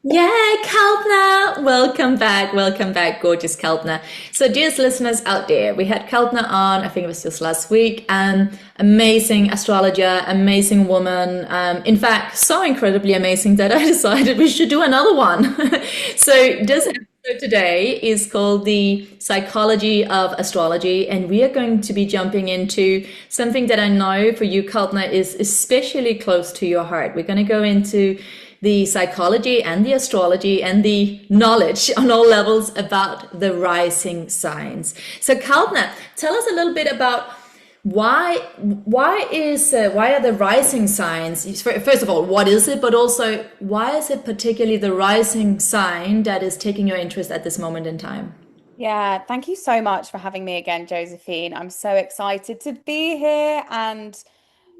Yeah, Kalpna, welcome back, gorgeous Kalpna. So, dearest listeners out there, we had Kalpna on, I think it was just last week. Amazing astrologer, amazing woman. In fact, so incredibly amazing that I decided we should do another one. So, this episode today is called the Psychology of Astrology, and we are going to be jumping into something that I know for you, Kalpna, is especially close to your heart. We're going to go into the psychology and the astrology and the knowledge on all levels about the rising signs. So Kalpna, tell us a little bit about why are the rising signs, first of all, what is it, but also why is it particularly the rising sign that is taking your interest at this moment in time? Yeah, thank you so much for having me again, Josephine. I'm so excited to be here. And,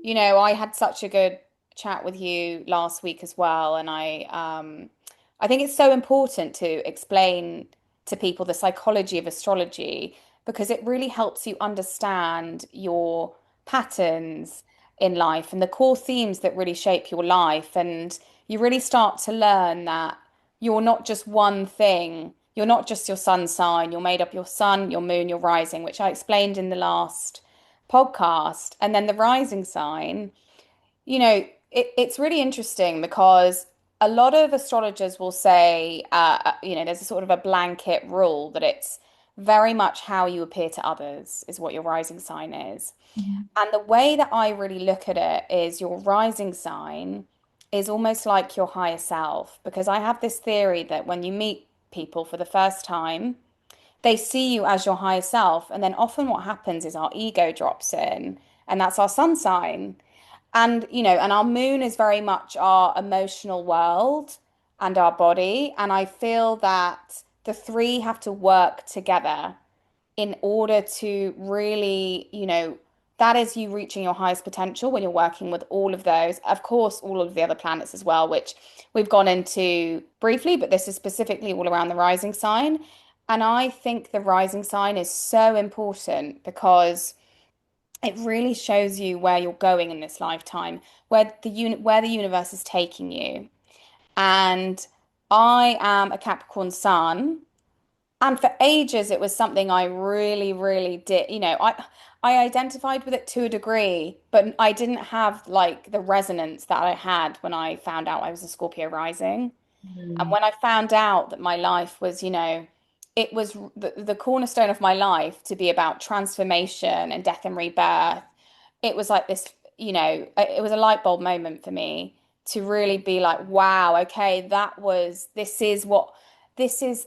I had such a good chat with you last week as well. And I think it's so important to explain to people the psychology of astrology because it really helps you understand your patterns in life and the core themes that really shape your life. And you really start to learn that you're not just one thing. You're not just your sun sign. You're made up your sun, your moon, your rising, which I explained in the last podcast. And then the rising sign, it's really interesting because a lot of astrologers will say, there's a sort of a blanket rule that it's very much how you appear to others is what your rising sign is. And the way that I really look at it is your rising sign is almost like your higher self, because I have this theory that when you meet people for the first time, they see you as your higher self. And then often what happens is our ego drops in, and that's our sun sign. And our moon is very much our emotional world and our body. And I feel that the three have to work together in order to really, that is you reaching your highest potential when you're working with all of those. Of course, all of the other planets as well, which we've gone into briefly, but this is specifically all around the rising sign. And I think the rising sign is so important because it really shows you where you're going in this lifetime, where the universe is taking you. And I am a Capricorn sun, and for ages it was something I really, really did. I identified with it to a degree, but I didn't have like the resonance that I had when I found out I was a Scorpio rising. And Mm. when I found out that my life was, it was the cornerstone of my life to be about transformation and death and rebirth. It was like this, it was a light bulb moment for me to really be like, wow, okay, this is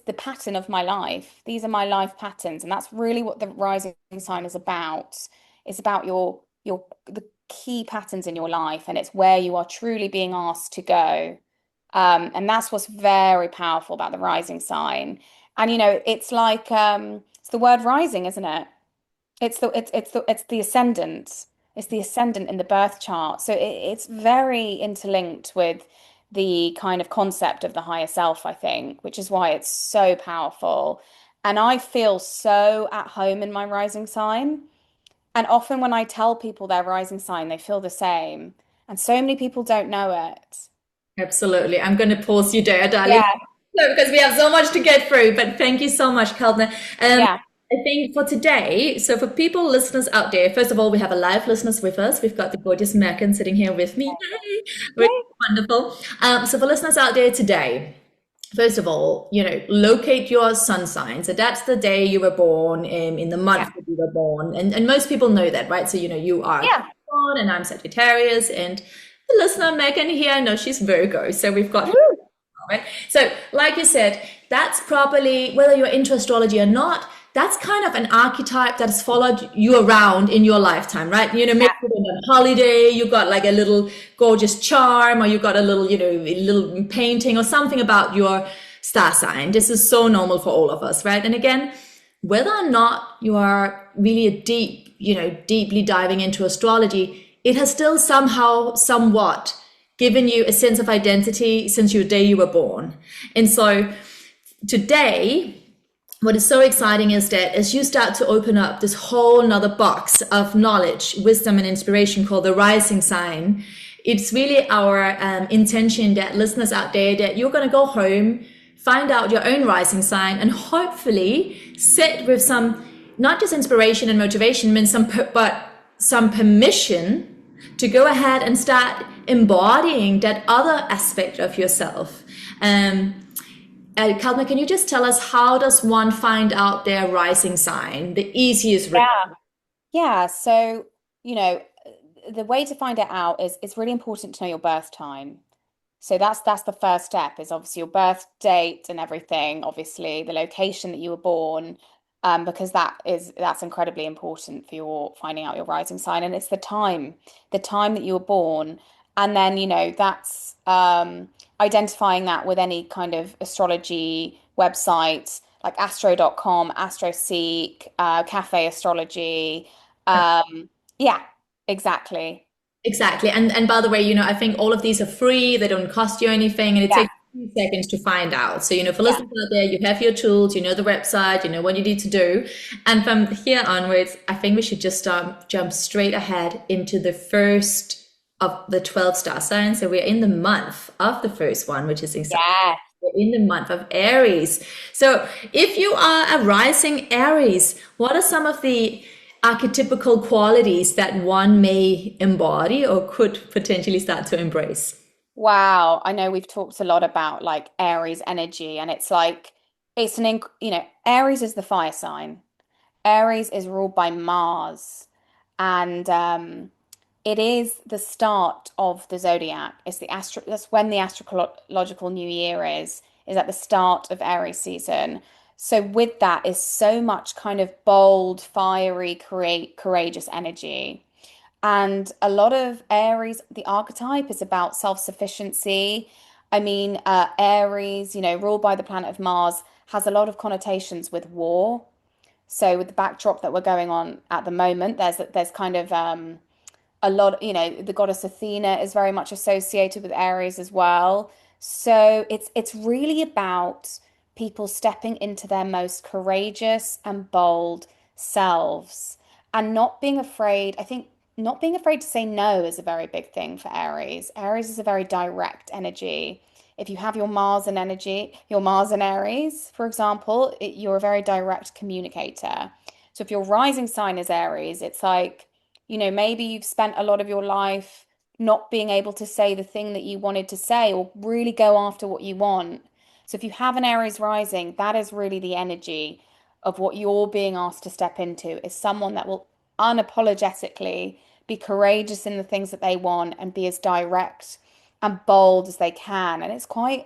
the pattern of my life. These are my life patterns. And that's really what the rising sign is about. It's about the key patterns in your life, and it's where you are truly being asked to go. And that's what's very powerful about the rising sign. And it's like it's the word rising, isn't it? It's the ascendant. It's the ascendant in the birth chart. So it's very interlinked with the kind of concept of the higher self, I think, which is why it's so powerful. And I feel so at home in my rising sign. And often when I tell people their rising sign, they feel the same. And so many people don't know it. Absolutely. I'm going to pause you there, darling, Yeah, because we have so much to get through. But thank you so much, Kalpna. yeah. I think for today, so for people, listeners out there, first of all, we have a live listeners with us. We've got the gorgeous Megan sitting here with me. Yay! We're Yay. wonderful. So for listeners out there today, first of all, locate your sun sign. So that's the day you were born, in the month Yeah. that you were born. And most people know that, right? So, you are Yeah. Capricorn and I'm Sagittarius. And the listener, Megan here, I know she's Virgo. So we've got her, Woo. right? So, like you said, that's probably, whether you're into astrology or not, that's kind of an archetype that's followed you around in your lifetime, right? Maybe Yeah. you're on a holiday, you got like a little gorgeous charm, or you got a little, a little painting or something about your star sign. This is so normal for all of us, right? And again, whether or not you are really a deeply diving into astrology, it has still somehow, somewhat given you a sense of identity since your day you were born. And so today, what is so exciting is that as you start to open up this whole nother box of knowledge, wisdom, and inspiration called the rising sign, it's really our intention that listeners out there, that you're going to go home, find out your own rising sign, and hopefully sit with some, not just inspiration and motivation, but some permission to go ahead and start embodying that other aspect of yourself. Kalpna, can you just tell us, how does one find out their rising sign? The easiest way. Yeah. Yeah. So, you know, the way to find it out is it's really important to know your birth time. So that's the first step, is obviously your birth date and everything, obviously the location that you were born, because that's incredibly important for your finding out your rising sign. And it's the time that you were born. And then, that's identifying that with any kind of astrology website like astro.com, AstroSeek, Cafe Astrology. Yeah, exactly. Exactly. And by the way, I think all of these are free. They don't cost you anything, and it Yeah, takes 2 seconds to find out. So, for yeah. listeners out there, you have your tools, the website, you know what you need to do. And from here onwards, I think we should just jump straight ahead into the first of the 12 star signs. So we're in the month of the first one, which is exactly, Yeah. we're in the month of Aries. So if you are a rising Aries, what are some of the archetypical qualities that one may embody or could potentially start to embrace? Wow. I know we've talked a lot about like Aries energy, and it's like Aries is the fire sign. Aries is ruled by Mars, and it is the start of the zodiac. That's when the astrological new year is at the start of Aries season. So with that is so much kind of bold, fiery, courageous energy. And a lot of Aries, the archetype is about self-sufficiency. I mean, Aries, ruled by the planet of Mars, has a lot of connotations with war. So with the backdrop that we're going on at the moment, there's kind of a lot, the goddess Athena is very much associated with Aries as well. So it's really about people stepping into their most courageous and bold selves and not being afraid. I think not being afraid to say no is a very big thing for Aries. Aries is a very direct energy. If you have your Mars and Aries, for example, you're a very direct communicator. So if your rising sign is Aries, it's like, maybe you've spent a lot of your life not being able to say the thing that you wanted to say or really go after what you want. So if you have an Aries rising, that is really the energy of what you're being asked to step into, is someone that will unapologetically be courageous in the things that they want and be as direct and bold as they can. And it's quite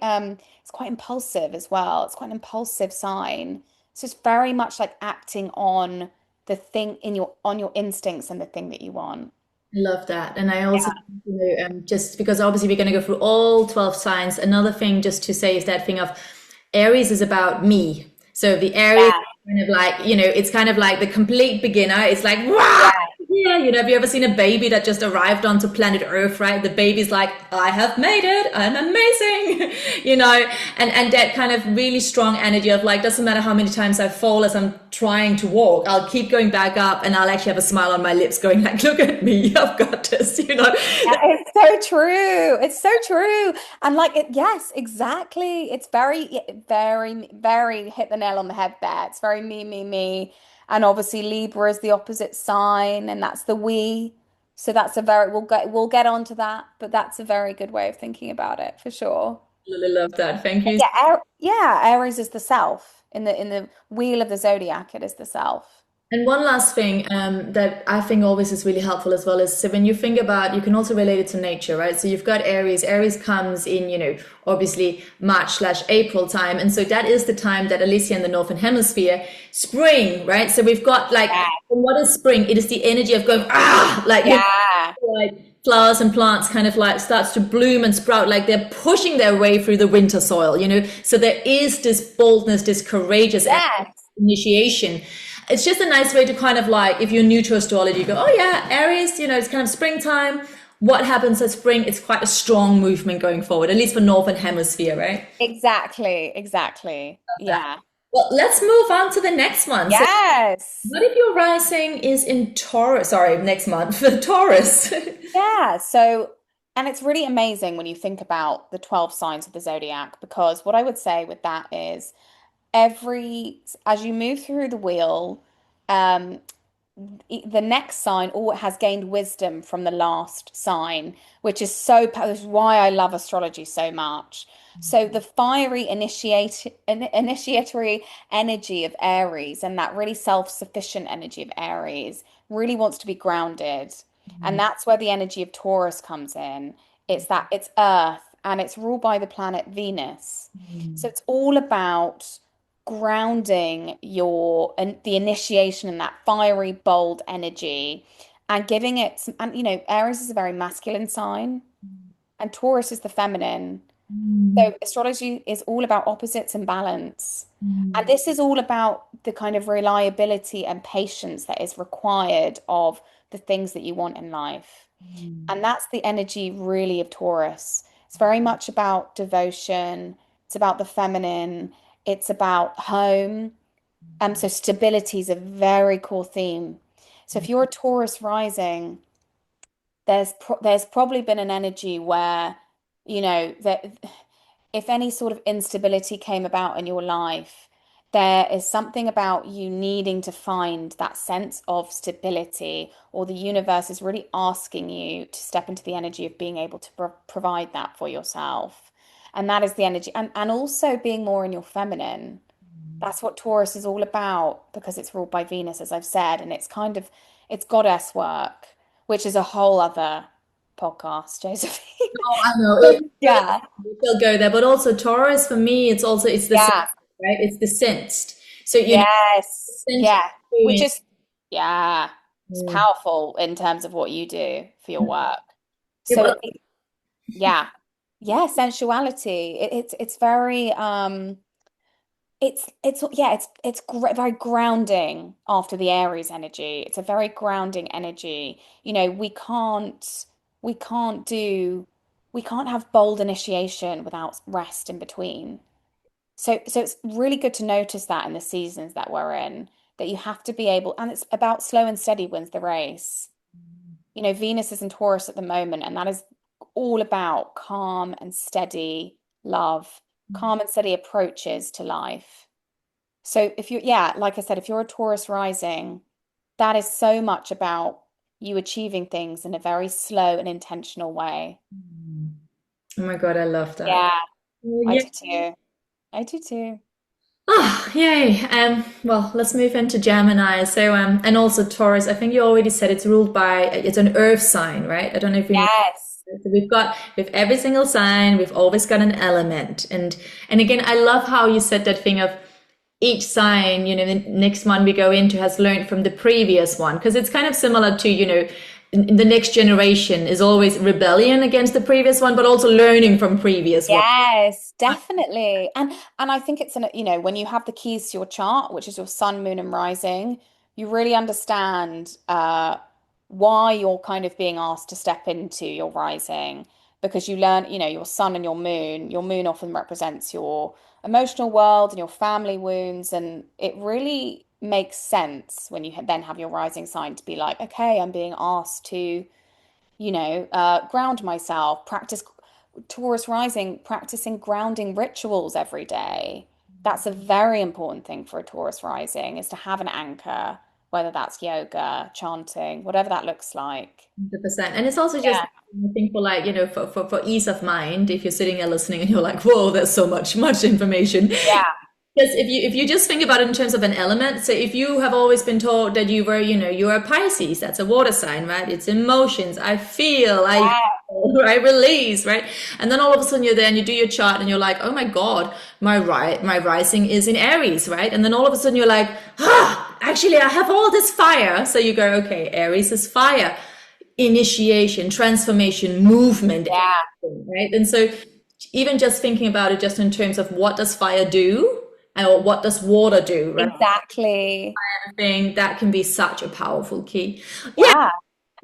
impulsive as well. It's quite an impulsive sign. So it's very much like acting on the thing on your instincts and the thing that you want. Love that. And I also, just because obviously we're going to go through all 12 signs, another thing just to say is that thing of Aries is about me. So the Aries Yeah, kind of like, it's kind of like the complete beginner. It's like, wow. yeah, Yeah, have you ever seen a baby that just arrived onto planet Earth, right? The baby's like, I have made it. I'm amazing, and that kind of really strong energy of like, doesn't matter how many times I fall as I'm trying to walk, I'll keep going back up and I'll actually have a smile on my lips going like, look at me, I've got this. yeah. It's so true. It's so true. And like yes, exactly. It's very, very, very hit the nail on the head there. It's very me, me, me. And obviously Libra is the opposite sign, and that's the we. So that's a very we'll get onto that, but that's a very good way of thinking about it for sure. Really love that. Thank you. Yeah, yeah, Aries is the self. In the wheel of the zodiac, it is the self. And one last thing that I think always is really helpful as well is, so when you think about, you can also relate it to nature, right? So you've got Aries. Aries comes in, obviously March/April time. And so that is the time that Alicia in the Northern Hemisphere, spring, right? So we've got like, Yeah. what is spring? It is the energy of going, like, Yeah. like flowers and plants kind of like starts to bloom and sprout, like they're pushing their way through the winter soil, So there is this boldness, this courageous Yes. initiation. It's just a nice way to kind of like, if you're new to astrology, you go, oh yeah, Aries, it's kind of springtime. What happens at spring? It's quite a strong movement going forward, at least for Northern Hemisphere, right? Exactly. Exactly. Yeah. Well, let's move on to the next one. So Yes. what if your rising is in Taurus? Sorry, next month, Taurus. Yeah. So And it's really amazing when you think about the 12 signs of the zodiac, because what I would say with that is as you move through the wheel, um, the next sign or has gained wisdom from the last sign, which is this is why I love astrology so much. So the fiery initiatory energy of Aries and that really self-sufficient energy of Aries really wants to be grounded. And that's where the energy of Taurus comes in. It's Earth and it's ruled by the planet Venus. So it's all about grounding and the initiation and that fiery, bold energy and giving it some, and Aries is a very masculine sign and Taurus is the feminine. So astrology is all about opposites and balance. And this is all about the kind of reliability and patience that is required of the things that you want in life. And that's the energy really of Taurus. It's very much about devotion. It's about the feminine. It's about home. So stability is a very core theme. So if you're a Taurus rising, there's probably been an energy where, that if any sort of instability came about in your life, there is something about you needing to find that sense of stability, or the universe is really asking you to step into the energy of being able to provide that for yourself. And that is the energy, and also being more in your feminine. That's what Taurus is all about because it's ruled by Venus, as I've said, and it's goddess work, which is a whole other podcast, Josephine. Oh, I know. But yeah, We'll go there, but also Taurus for me, it's the yeah, sensed, right? It's the sensed. So the yes, sense yeah. Which experience. is yeah, it's powerful in terms of what you do for your work. Yeah, So but yeah, yeah, sensuality. It's very very grounding after the Aries energy. It's a very grounding energy. We can't do we can't have bold initiation without rest in between. So it's really good to notice that in the seasons that we're in, that you have to be able, and it's about slow and steady wins the race. Venus is in Taurus at the moment, and that is all about calm and steady love, calm and steady approaches to life. So yeah, like I said, if you're a Taurus rising, that is so much about you achieving things in a very slow and intentional way. oh my God, I love that. Yeah, Oh, I yeah. do too. I do too. Oh, yay. Well, let's move into Gemini. So, and also Taurus. I think you already said it's an earth sign, right? I don't know if you know. Yes. So with every single sign, we've always got an element. And again, I love how you said that thing of each sign, the next one we go into has learned from the previous one. Because it's kind of similar to, in the next generation is always rebellion against the previous one, but also learning from previous one. Yes, definitely. And I think when you have the keys to your chart, which is your sun, moon, and rising, you really understand why you're kind of being asked to step into your rising because you learn, your sun and your moon. Your moon often represents your emotional world and your family wounds, and it really makes sense when you then have your rising sign to be like, okay, I'm being asked to ground myself, practice Taurus rising, practicing grounding rituals every day. That's a very important thing for a Taurus rising is to have an anchor, whether that's yoga, chanting, whatever that looks like. 100%. And it's also just, Yeah. I think for like, for ease of mind, if you're sitting there listening and you're like, whoa, there's so much information. Yeah. Because if you just think about it in terms of an element, so if you have always been told that you're a Pisces, that's a water sign, right? It's emotions. I feel, Yeah. I release, right? And then all of a sudden you're there and you do your chart and you're like, oh my God, my rising is in Aries, right? And then all of a sudden you're like, actually I have all this fire. So you go, okay, Aries is fire, initiation, transformation, movement, Yeah. action, right? And so even just thinking about it just in terms of what does fire do or what does water do, right? Exactly. I think that can be such a powerful key. Yeah, Yeah.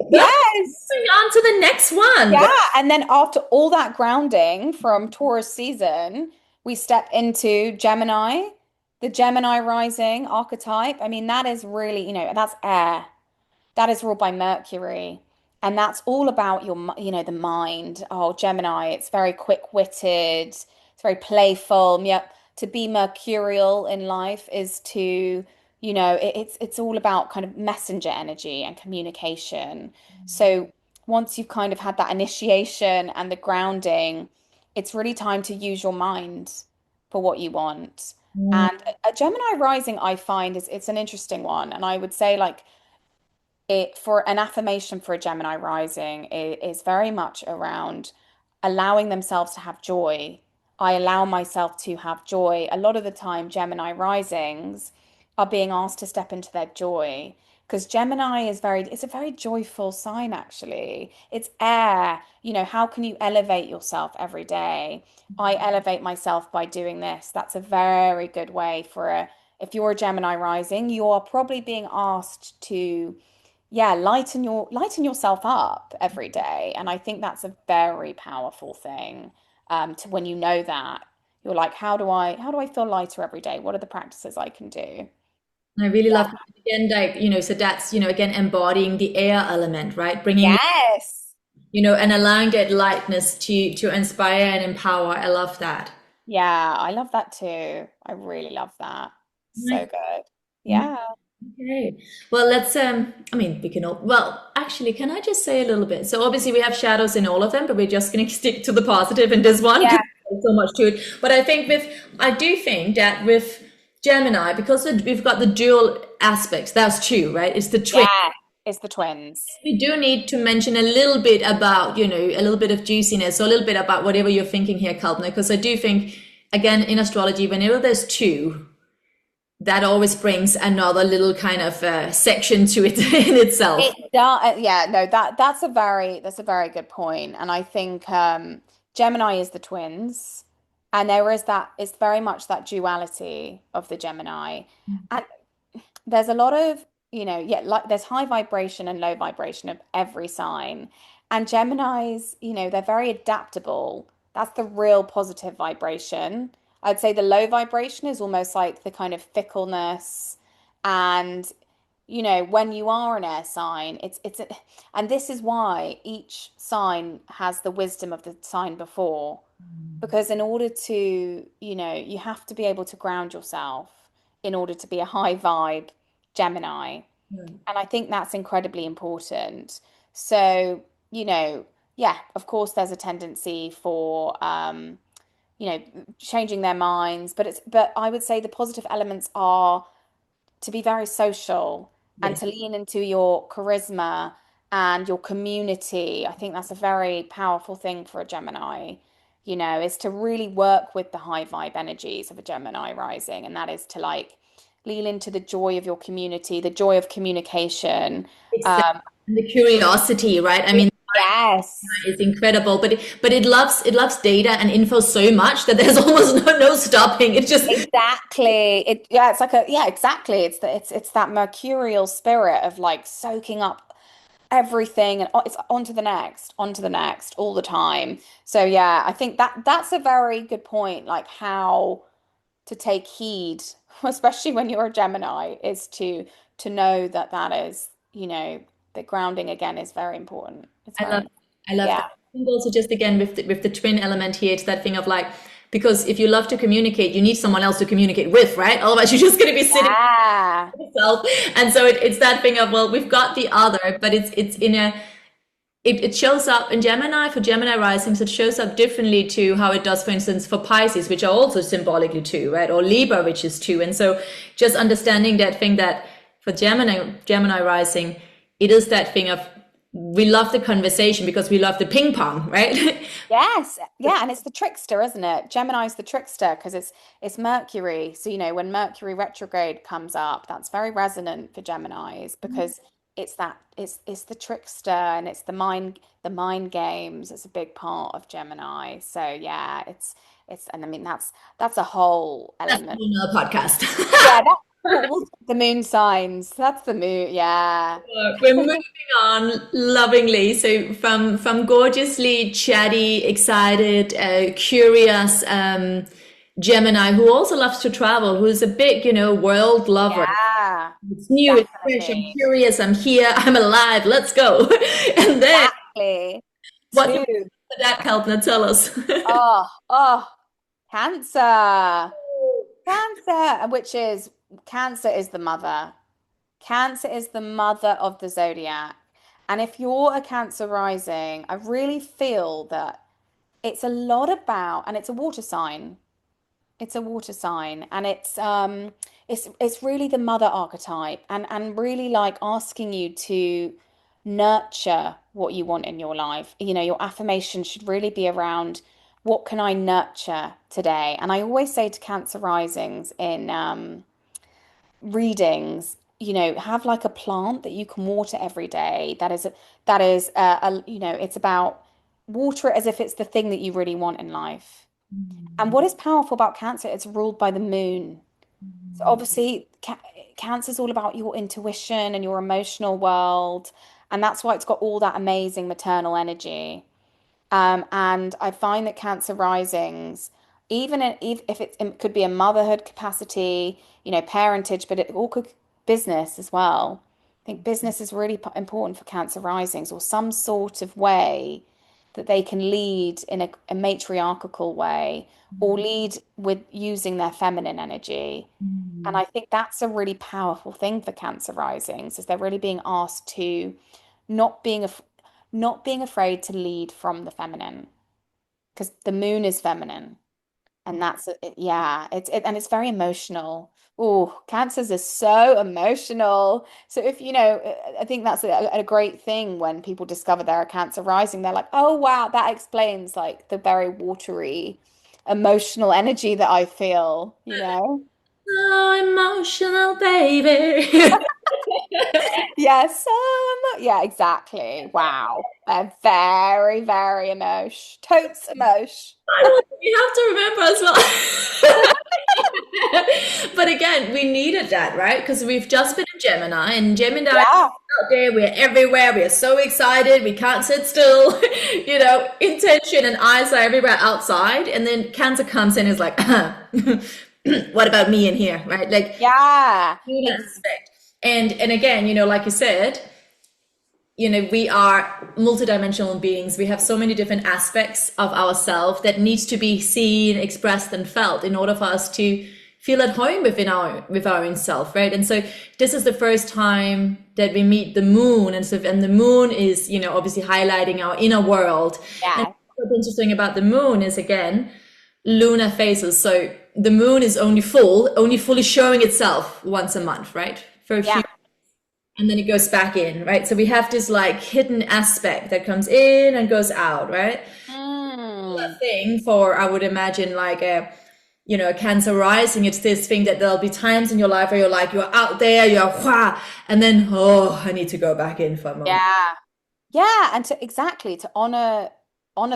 let's Yes. move on to the next one. Yeah. And then after all that grounding from Taurus season, we step into Gemini, the Gemini rising archetype. I mean, that is really, that's air. That is ruled by Mercury. And that's all about the mind. Oh, Gemini, it's very quick-witted, it's very playful. Yep. To be mercurial in life is to, it's all about kind of messenger energy and communication. So once you've kind of had that initiation and the grounding, it's really time to use your mind for what you want. Mm. And a Gemini rising, I find, is it's an interesting one. And I would say like it for an affirmation for a Gemini rising is very much around allowing themselves to have joy. I allow myself to have joy. A lot of the time, Gemini risings are being asked to step into their joy because Gemini it's a very joyful sign, actually. It's air. How can you elevate yourself every day? I elevate myself by doing this. That's a very good way if you're a Gemini rising, you are probably being asked to lighten yourself up every day. And I think that's a very powerful thing. To when you know that, you're like, how do I feel lighter every day? What are the practices I can do? I really Yeah. love that. Again, like, so that's, again, embodying the air element, right? Bringing, Yes. and allowing that lightness to inspire and empower. I love that. Yeah, I love that too. I really love that. So Nice. good. Yeah. Okay. Well, I mean, we can all, well, actually, can I just say a little bit? So obviously we have shadows in all of them, but we're just going to stick to the positive in this one because Yeah. there's so much to it. But I do think that with Gemini, because we've got the dual aspects, that's true, right? It's the twin. Yeah. It's the twins. We do need to mention a little bit about, a little bit of juiciness or a little bit about whatever you're thinking here, Kalpna, because I do think, again, in astrology, whenever there's two, that always brings another little kind of section to it in itself. It does, yeah, no, that's a very good point. And I think Gemini is the twins, and there is that it's very much that duality of the Gemini. And there's a lot of, like there's high vibration and low vibration of every sign. And Geminis, they're very adaptable. That's the real positive vibration. I'd say the low vibration is almost like the kind of fickleness and when you are an air sign, and this is why each sign has the wisdom of the sign before. Because in order to, you have to be able to ground yourself in order to be a high vibe Gemini. Mm. And I think that's incredibly important. So, yeah, of course, there's a tendency for, changing their minds, but I would say the positive elements are to be very social and Yes. to lean into your charisma and your community. I think that's a very powerful thing for a Gemini, is to really work with the high vibe energies of a Gemini rising. And that is to like lean into the joy of your community, the joy of communication. It's Um, the curiosity, right? I mean, yes. it's incredible, but it loves data and info so much that there's almost no stopping. It just Exactly. Exactly. It's that mercurial spirit of like soaking up everything and it's on to the next all the time. So yeah, I think that's a very good point. Like how to take heed, especially when you're a Gemini, is to know that is, the grounding again is very important. It's I love very, I love that. yeah, I think also just again with the twin element here, it's that thing of like because if you love to communicate, you need someone else to communicate with, right? Otherwise, you're just going to be sitting yeah, by yourself. And so it's that thing of well, we've got the other, but it's in a it shows up in Gemini for Gemini risings. It shows up differently to how it does, for instance, for Pisces, which are also symbolically two, right? Or Libra, which is two. And so just understanding that thing that for Gemini rising, it is that thing of we love the conversation because we love the ping pong, right? yes, yeah, and it's the trickster, isn't it? Gemini's the trickster because it's Mercury. So when Mercury retrograde comes up, that's very resonant for Geminis because it's the trickster and it's the mind games. It's a big part of Gemini. So yeah, it's and I mean that's a whole That's element. another podcast. Yeah, the moon signs. That's the moon. Yeah. We're moving on lovingly. So from gorgeously chatty, excited, curious Gemini who also loves to travel, who's a big, world lover. Yeah. It's new, it's fresh, I'm definitely. curious, I'm here, I'm alive, let's go. And then Exactly. what do Two. you for that, Kalpna? Tell us. Oh, Cancer. Cancer, which is Cancer is the mother. Cancer is the mother of the zodiac. And if you're a Cancer rising, I really feel that it's a lot about, and it's a water sign. It's a water sign, and it's really the mother archetype, and really like asking you to nurture what you want in your life. You know, your affirmation should really be around what can I nurture today? And I always say to Cancer risings in readings, you know, have like a plant that you can water every day. It's about water it as if it's the thing that you really want in life. And what is powerful about Cancer, it's ruled by the moon. So obviously, Cancer is all about your intuition and your emotional world. And that's why it's got all that amazing maternal energy. And I find that Cancer risings, if it could be a motherhood capacity, you know, parentage, but it all could business as well. I think business is really important for Cancer risings, or some sort of way that they can lead in a matriarchal way, or lead with using their feminine energy. And I think that's a really powerful thing for Cancer risings, is they're really being asked to not being af not being afraid to lead from the feminine, because the moon is feminine, and and it's very emotional. Oh, Cancers are so emotional. So if you know, I think that's a great thing when people discover they're a Cancer rising. They're like, oh wow, that explains like the very watery, emotional energy that I feel, you know? So emotional, baby. Yes, yeah, exactly. Wow. They're very, very emotion. Totes emotion. You have to remember as well. But again, we needed that, right? Because we've just been in Gemini, and Gemini is Yeah. out there, we're everywhere, we're so excited, we can't sit still, intention and eyes are everywhere outside. And then Cancer comes in and is like, what about me in here, right? Like, Yeah. human aspect. And again, like you said, we are multidimensional beings. We have so many different aspects of ourselves that needs to be seen, expressed, and felt in order for us to feel at home with our own self, right? And so this is the first time that we meet the moon, and the moon is, obviously highlighting our inner world. And Yeah. what's interesting about the moon is, again, lunar phases. So the moon is only fully showing itself once a month, right? For a few, Yeah. and then it goes back in, right? So we have this like hidden aspect that comes in and goes out, right? The Mm. thing for, I would imagine, like a Cancer rising, it's this thing that there'll be times in your life where you're out there, and then, oh, I need to go back in for a moment. Yeah. Yeah, and to honor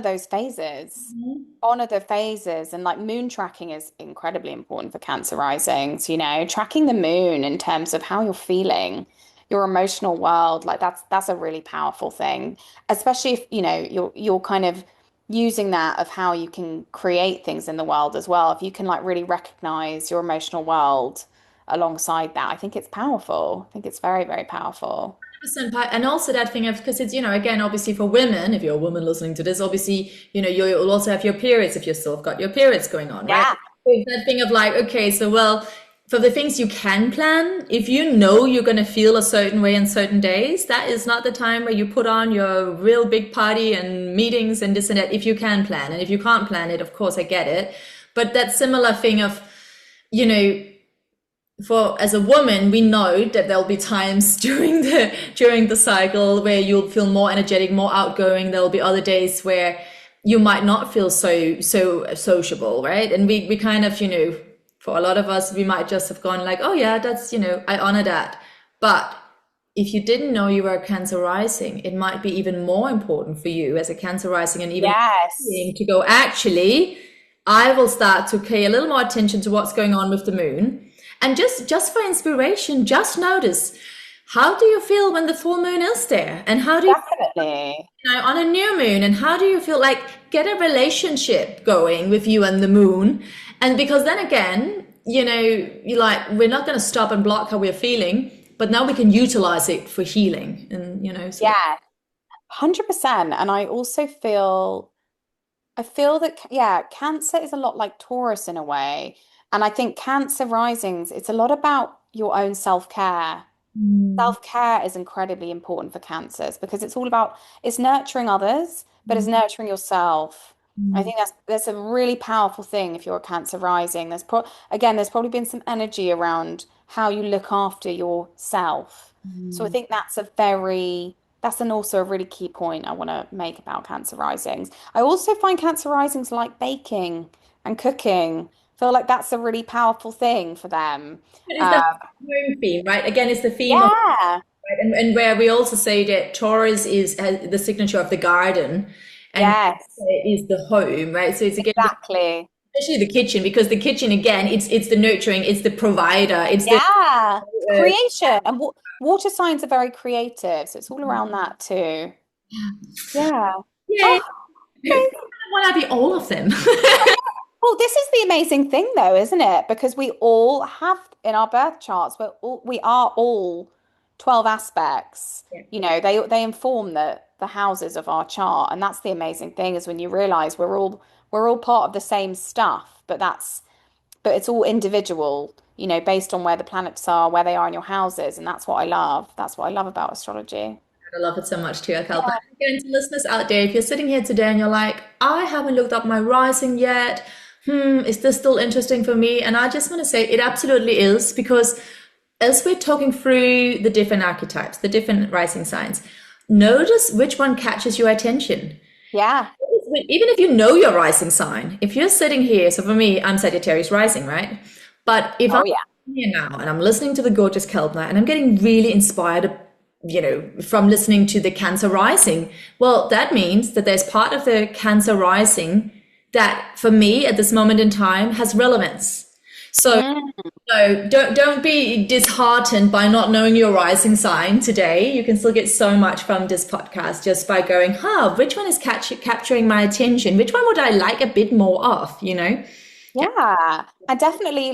those phases. Honor the phases, and like moon tracking is incredibly important for Cancer risings, you know, tracking the moon in terms of how you're feeling, your emotional world, like that's a really powerful thing, especially if, you know, you're kind of using that of how you can create things in the world as well. If you can like really recognize your emotional world alongside that, I think it's powerful. I think it's very, very powerful. 100%. And also that thing of, because it's, again, obviously for women, if you're a woman listening to this, obviously, you'll also have your periods if you've still got your periods going on, right? Yeah. It's that thing of like, okay, so well, for the things you can plan, if you know you're going to feel a certain way on certain days, that is not the time where you put on your real big party and meetings and this and that, if you can plan. And if you can't plan it, of course, I get it. But that similar thing of, you know, for as a woman, we know that there'll be times during the cycle where you'll feel more energetic, more outgoing. There'll be other days where you might not feel so sociable, right? And we kind of, for a lot of us, we might just have gone like, oh yeah, that's, I honor that. But if you didn't know you were a Cancer rising, it might be even more important for you as a Cancer rising, and even Yes. to go, actually, I will start to pay a little more attention to what's going on with the moon. And just for inspiration, just notice, how do you feel when the full moon is there? And how do you, Definitely. on a new moon? And how do you feel? Like, get a relationship going with you and the moon. And because then again, you like, we're not going to stop and block how we're feeling, but now we can utilize it for healing and, sort of. Yeah, 100%. And I feel that, yeah, Cancer is a lot like Taurus in a way. And I think Cancer risings, it's a lot about your own self-care. Mm, Self-care is incredibly important for cancers because it's all about it's nurturing others, but it's mm, nurturing yourself. I mm, think that's a really powerful thing if you're a Cancer rising. There's probably been some energy around how you look after yourself. So I mm. think that's an also a really key point I want to make about Cancer risings. I also find Cancer risings like baking and cooking. Feel like that's a really powerful thing for them. It's the Uh, home theme, right? Again, it's the theme of, yeah. right? And where we also say that Taurus is has the signature of the garden, and Yes, is the home, right? So it's again, exactly. especially the kitchen, because the kitchen again, it's the nurturing, it's the provider, it's the Yeah, uh, creation and water signs are very creative, so it's all around that too. Yeah. yeah. Oh, I want to be all of them. well, this is the amazing thing though, isn't it? Because we all have in our birth charts, we are all 12 aspects. You know, they inform the houses of our chart, and that's the amazing thing is when you realize we're all part of the same stuff, but it's all individual, based on where the planets are, where they are in your houses. And that's what I love. That's what I love about astrology. I love it so much too, Kalpna. Yeah. Again, to listeners out there, if you're sitting here today and you're like, I haven't looked up my rising yet, is this still interesting for me? And I just want to say it absolutely is, because as we're talking through the different archetypes, the different rising signs, notice which one catches your attention. Yeah. Even if you know your rising sign, if you're sitting here, so for me, I'm Sagittarius rising, right? But if I'm Oh, yeah. here now and I'm listening to the gorgeous Kalpna and I'm getting really inspired, from listening to the Cancer rising, well, that means that there's part of the Cancer rising that for me at this moment in time has relevance. So Mm. so don't be disheartened by not knowing your rising sign today. You can still get so much from this podcast just by going, which one is capturing my attention? Which one would I like a bit more of, Yeah, Yeah. And definitely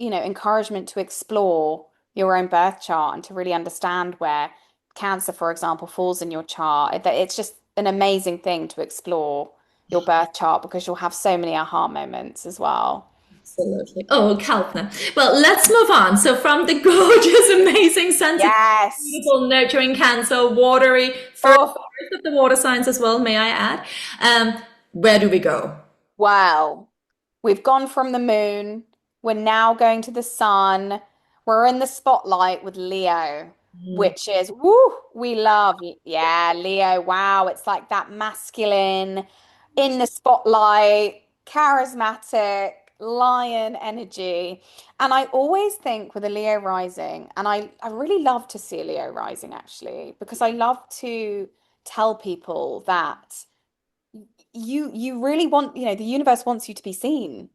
encouragement to explore your own birth chart and to really understand where Cancer, for example, falls in your chart. It's just an amazing thing to explore your birth chart because you'll have so many aha moments as well. absolutely. Oh, Kalpna. Well, let's move on. So from the gorgeous, amazing, sensitive, Yes. beautiful, nurturing Cancer, watery, first Oh, of the water signs as well, may I add? Where do we go? wow. We've gone from the moon. We're now going to the sun. We're in the spotlight with Leo, which is, woo, we love. Yeah, Leo. Wow. It's like that masculine in the spotlight, charismatic, lion energy. And I always think with a Leo rising, and I really love to see a Leo rising actually, because I love to tell people that you really want, the universe wants you to be seen.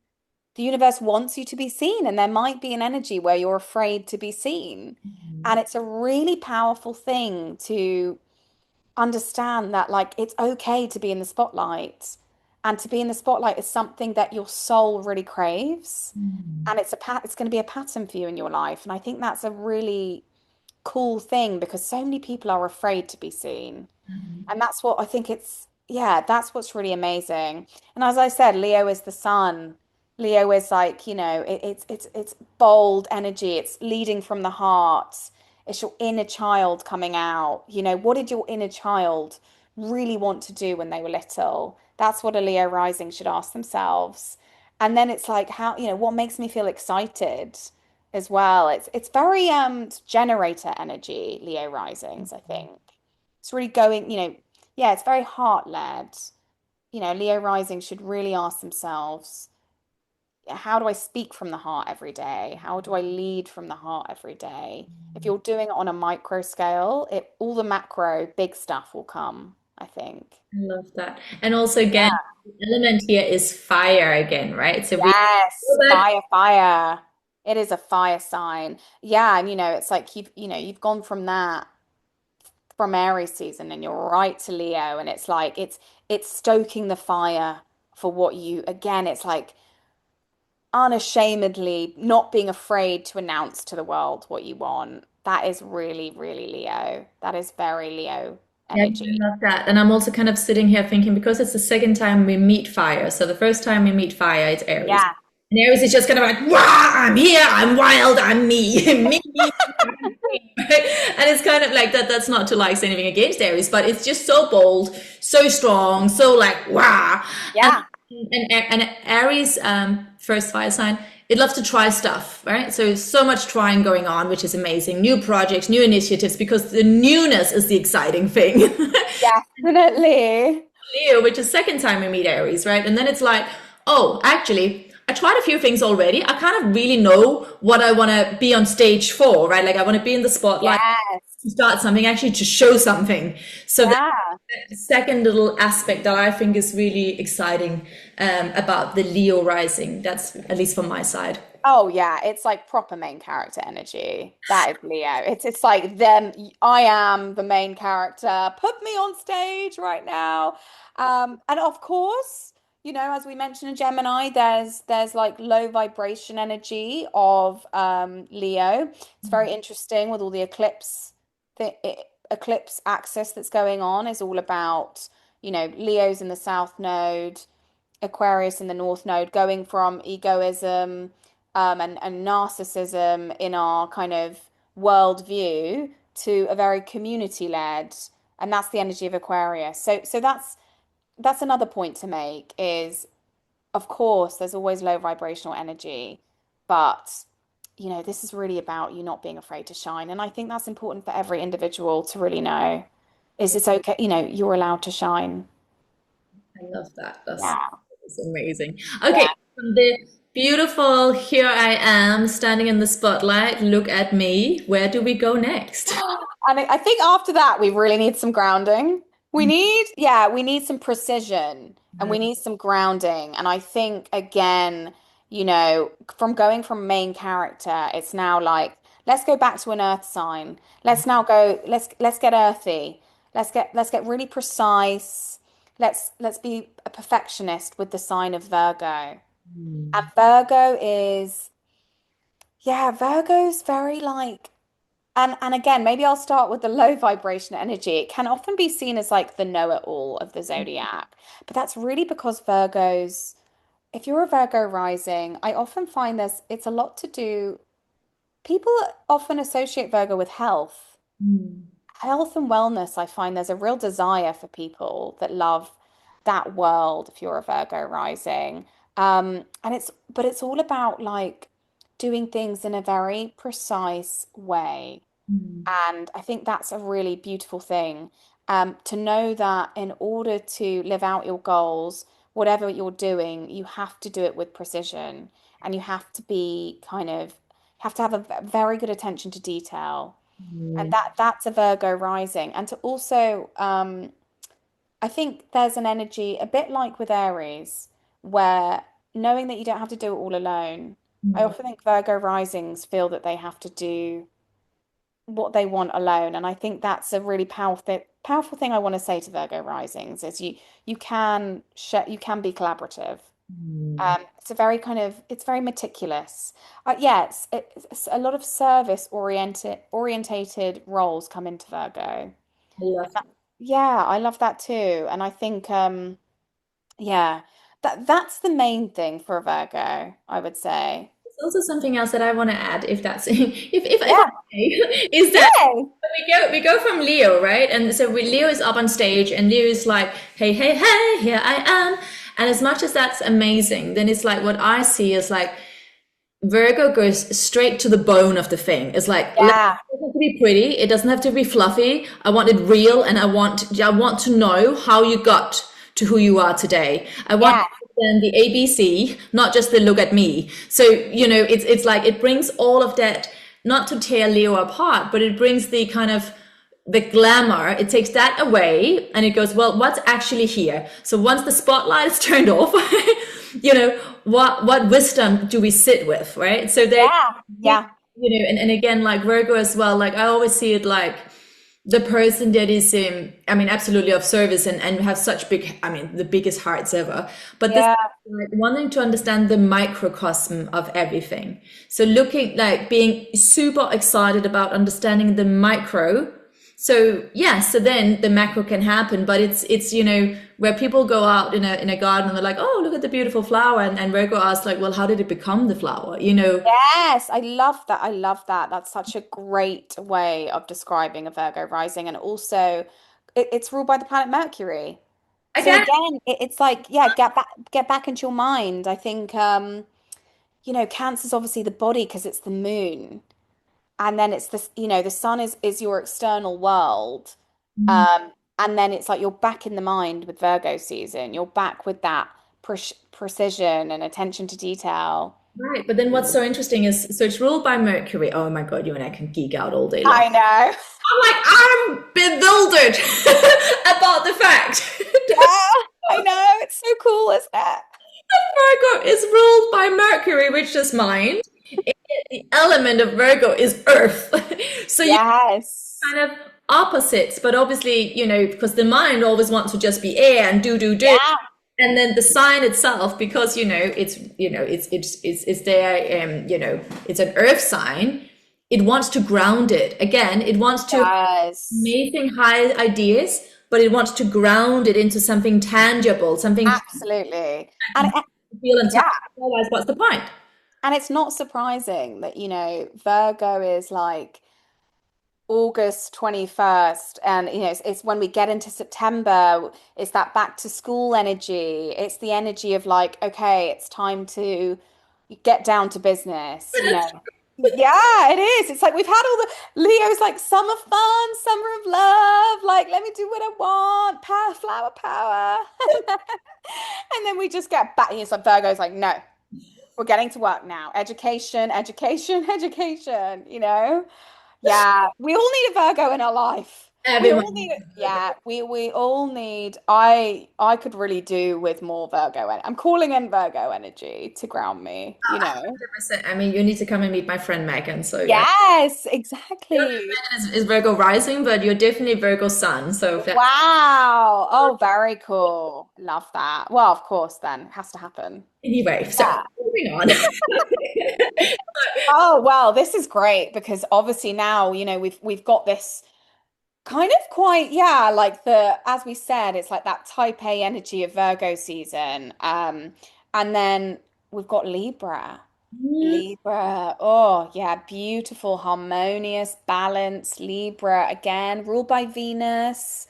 The universe wants you to be seen, and there might be an energy where you're afraid to be seen. And it's a really powerful thing to understand that, like, it's okay to be in the spotlight. And to be in the spotlight is something that your soul really craves. And it's going to be a pattern for you in your life. And I think that's a really cool thing because so many people are afraid to be seen. And that's what I think yeah, that's what's really amazing. And as I said, Leo is the sun. Leo is like, it's bold energy. It's leading from the heart. It's your inner child coming out. What did your inner child really want to do when they were little? That's what a Leo rising should ask themselves. And then it's like what makes me feel excited as well. It's very generator energy, Leo risings, I think. It's really going, yeah, it's very heart led. Leo rising should really ask themselves, how do I speak from the heart every day? How do I lead from the heart every day? If you're doing it on a micro scale, all the macro big stuff will come, I think. I love that. And also, again, Yeah. the element here is fire again, right? So we Yes, feel that. fire, fire. It is a fire sign. Yeah, and it's like you've gone from that from Aries season and you're right to Leo and it's like it's stoking the fire for what you again it's like unashamedly not being afraid to announce to the world what you want. That is really, really Leo. That is very Leo Yeah, energy. I love that. And I'm also kind of sitting here thinking because it's the second time we meet fire. So the first time we meet fire, it's Aries. Yeah. And Aries is just kind of like, wow, I'm here, I'm wild, I'm me, me. And it's kind of like that. That's not to like say anything against Aries, but it's just so bold, so strong, so like, wow. And Yeah. and Aries, first fire sign, it loves to try stuff, right? So much trying going on, which is amazing. New projects, new initiatives, because the newness is the exciting thing. Definitely. Leo, which is second time we meet Aries, right? And then it's like, oh, actually, I tried a few things already. I kind of really know what I want to be on stage for, right? Like I want to be in the spotlight Yes. to start something, actually to show something. So that Yeah. second little aspect that I think is really exciting about the Leo rising. That's at least from my side. Oh yeah, it's like proper main character energy. That is Leo. It's like them. I am the main character. Put me on stage right now. And of course, as we mentioned in Gemini, there's like low vibration energy of Leo. It's very interesting with all the the eclipse axis that's going on is all about, Leo's in the South Node, Aquarius in the North Node, going from egoism and narcissism in our kind of worldview to a very community-led, and that's the energy of Aquarius. So that's another point to make is, of course, there's always low vibrational energy, but this is really about you not being afraid to shine. And I think that's important for every individual to really know is it's okay, you're allowed to shine. I love that. Yeah. That's amazing. Yeah. Okay, from the beautiful, here I am standing in the spotlight, look at me. Where do we go next? And I think after that, we really need some grounding. We need some precision and we need some grounding. And I think, again, from going from main character, it's now like, let's go back to an earth sign. Let's now go, let's get earthy. Let's get really precise. Let's be a perfectionist with the sign of Virgo. And Virgo is, yeah, Virgo's very like, and again, maybe I'll start with the low vibration energy. It can often be seen as like the know-it-all of the zodiac, but that's really because if you're a Virgo rising, I often find it's a lot to do. People often associate Virgo with health and wellness. I find there's a real desire for people that love that world if you're a Virgo rising. But it's all about like doing things in a very precise way. And I think that's a really beautiful thing. To know that in order to live out your goals, whatever you're doing, you have to do it with precision and you have to be have to have a very good attention to detail. And that's a Virgo rising. And to also, I think there's an energy a bit like with Aries, where knowing that you don't have to do it all alone. I often think Virgo risings feel that they have to do what they want alone. And I think that's a really powerful thing I want to say to Virgo risings is you can be collaborative. It's very meticulous. Yeah, it's a lot of service orientated roles come into Virgo. I love Yeah, I love that too. And I think yeah, that's the main thing for a Virgo, I would say. There's also something else that I want to add, if that's if I Yeah. may, is that Yay. we go from Leo, right? And so Leo is up on stage, and Leo is like, hey, hey, hey, here I am. And as much as that's amazing, then it's like what I see is like Virgo goes straight to the bone of the thing. It's like it Yeah. doesn't have to be pretty, it doesn't have to be fluffy. I want it real, and I want to know how you got to who you are today. I want Yeah. then the ABC, not just the look at me. So, it's like it brings all of that, not to tear Leo apart, but it brings the kind of the glamour. It takes that away and it goes, well, what's actually here? So once the spotlight is turned off, what wisdom do we sit with, right? So they, Yeah. Yeah. and again, like Virgo as well, like I always see it like the person that is, I mean, absolutely of service and have such big, I mean, the biggest hearts ever. But this, Yeah. like, wanting to understand the microcosm of everything. So looking, like, being super excited about understanding the micro. So yeah, so then the macro can happen, but it's where people go out in a garden and they're like, oh, look at the beautiful flower, and Virgo asks like, well, how did it become the flower? Yes, I love that. I love that. That's such a great way of describing a Virgo rising. And also, it's ruled by the planet Mercury. So Again, again, it's like, yeah, get back into your mind. I think Cancer's obviously the body because it's the moon. And then it's this, the sun is your external world. And then it's like you're back in the mind with Virgo season. You're back with that precision and attention to detail. right. But then what's so interesting is, so it's ruled by Mercury. Oh my God, you and I can geek out all day long. I know. I'm bewildered about the fact Yeah, I know. It's so cool, isn't it? Virgo is ruled by Mercury, which is mind. The element of Virgo is Earth. So you Yes. kind of opposites, but obviously, because the mind always wants to just be air and do. Yeah. And then the sign itself, because it's there, it's an Earth sign. It wants to ground it. Again, it wants to Yes. amazing high ideas, but it wants to ground it into something tangible, something I Absolutely. can feel and touch. Yeah. Otherwise, what's the point? And it's not surprising that, Virgo is like August 21st, and it's when we get into September, it's that back to school energy. It's the energy of like, okay, it's time to get down to business. Yeah, it is. It's like we've had all the Leo's like summer fun, summer of love, like let me do what I want, power, flower power. And then we just get back. It's like Virgo's like, no, we're getting to work now. Education, education, education. Yeah, we all need a Virgo in our life. We all Everyone. need it. Yeah, we all need. I could really do with more Virgo. I'm calling in Virgo energy to ground me. 100%. I mean, you need to come and meet my friend Megan. So yeah, Yes, your exactly. Megan is Virgo rising, but you're definitely Virgo sun. So that's Wow. Oh, very cool. Love that. Well, of course, then it has to happen. anyway. So Yeah. moving on. Oh, well, this is great because obviously now, we've got this kind of quite, yeah, like as we said, it's like that type A energy of Virgo season. And then we've got Libra. Libra. Oh, yeah, beautiful, harmonious, balanced Libra again, ruled by Venus.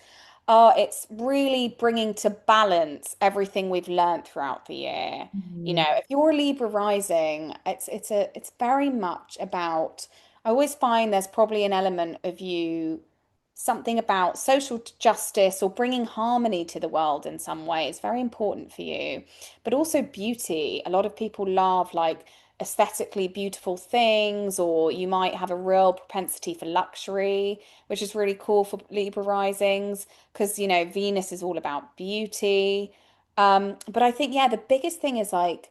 Oh, it's really bringing to balance everything we've learned throughout the year. If you're a Libra rising, it's very much about, I always find there's probably an element of you something about social justice or bringing harmony to the world in some way is very important for you. But also beauty. A lot of people love like aesthetically beautiful things, or you might have a real propensity for luxury, which is really cool for Libra risings because, Venus is all about beauty. But I think, yeah, the biggest thing is like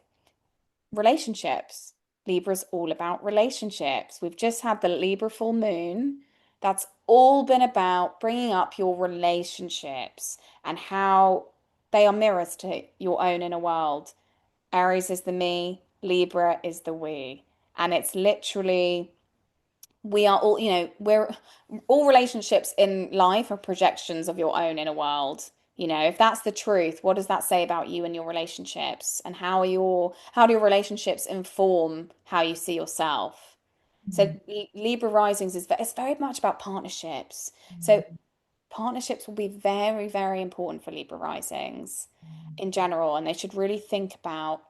relationships. Libra's all about relationships. We've just had the Libra full moon. That's all been about bringing up your relationships and how they are mirrors to your own inner world. Aries is the me, Libra is the we. And it's literally, we are all, we're all relationships in life are projections of your own inner world. If that's the truth, what does that say about you and your relationships? And how do your relationships inform how you see yourself? So Libra risings it's very much about partnerships. So partnerships will be very, very important for Libra risings in general, and they should really think about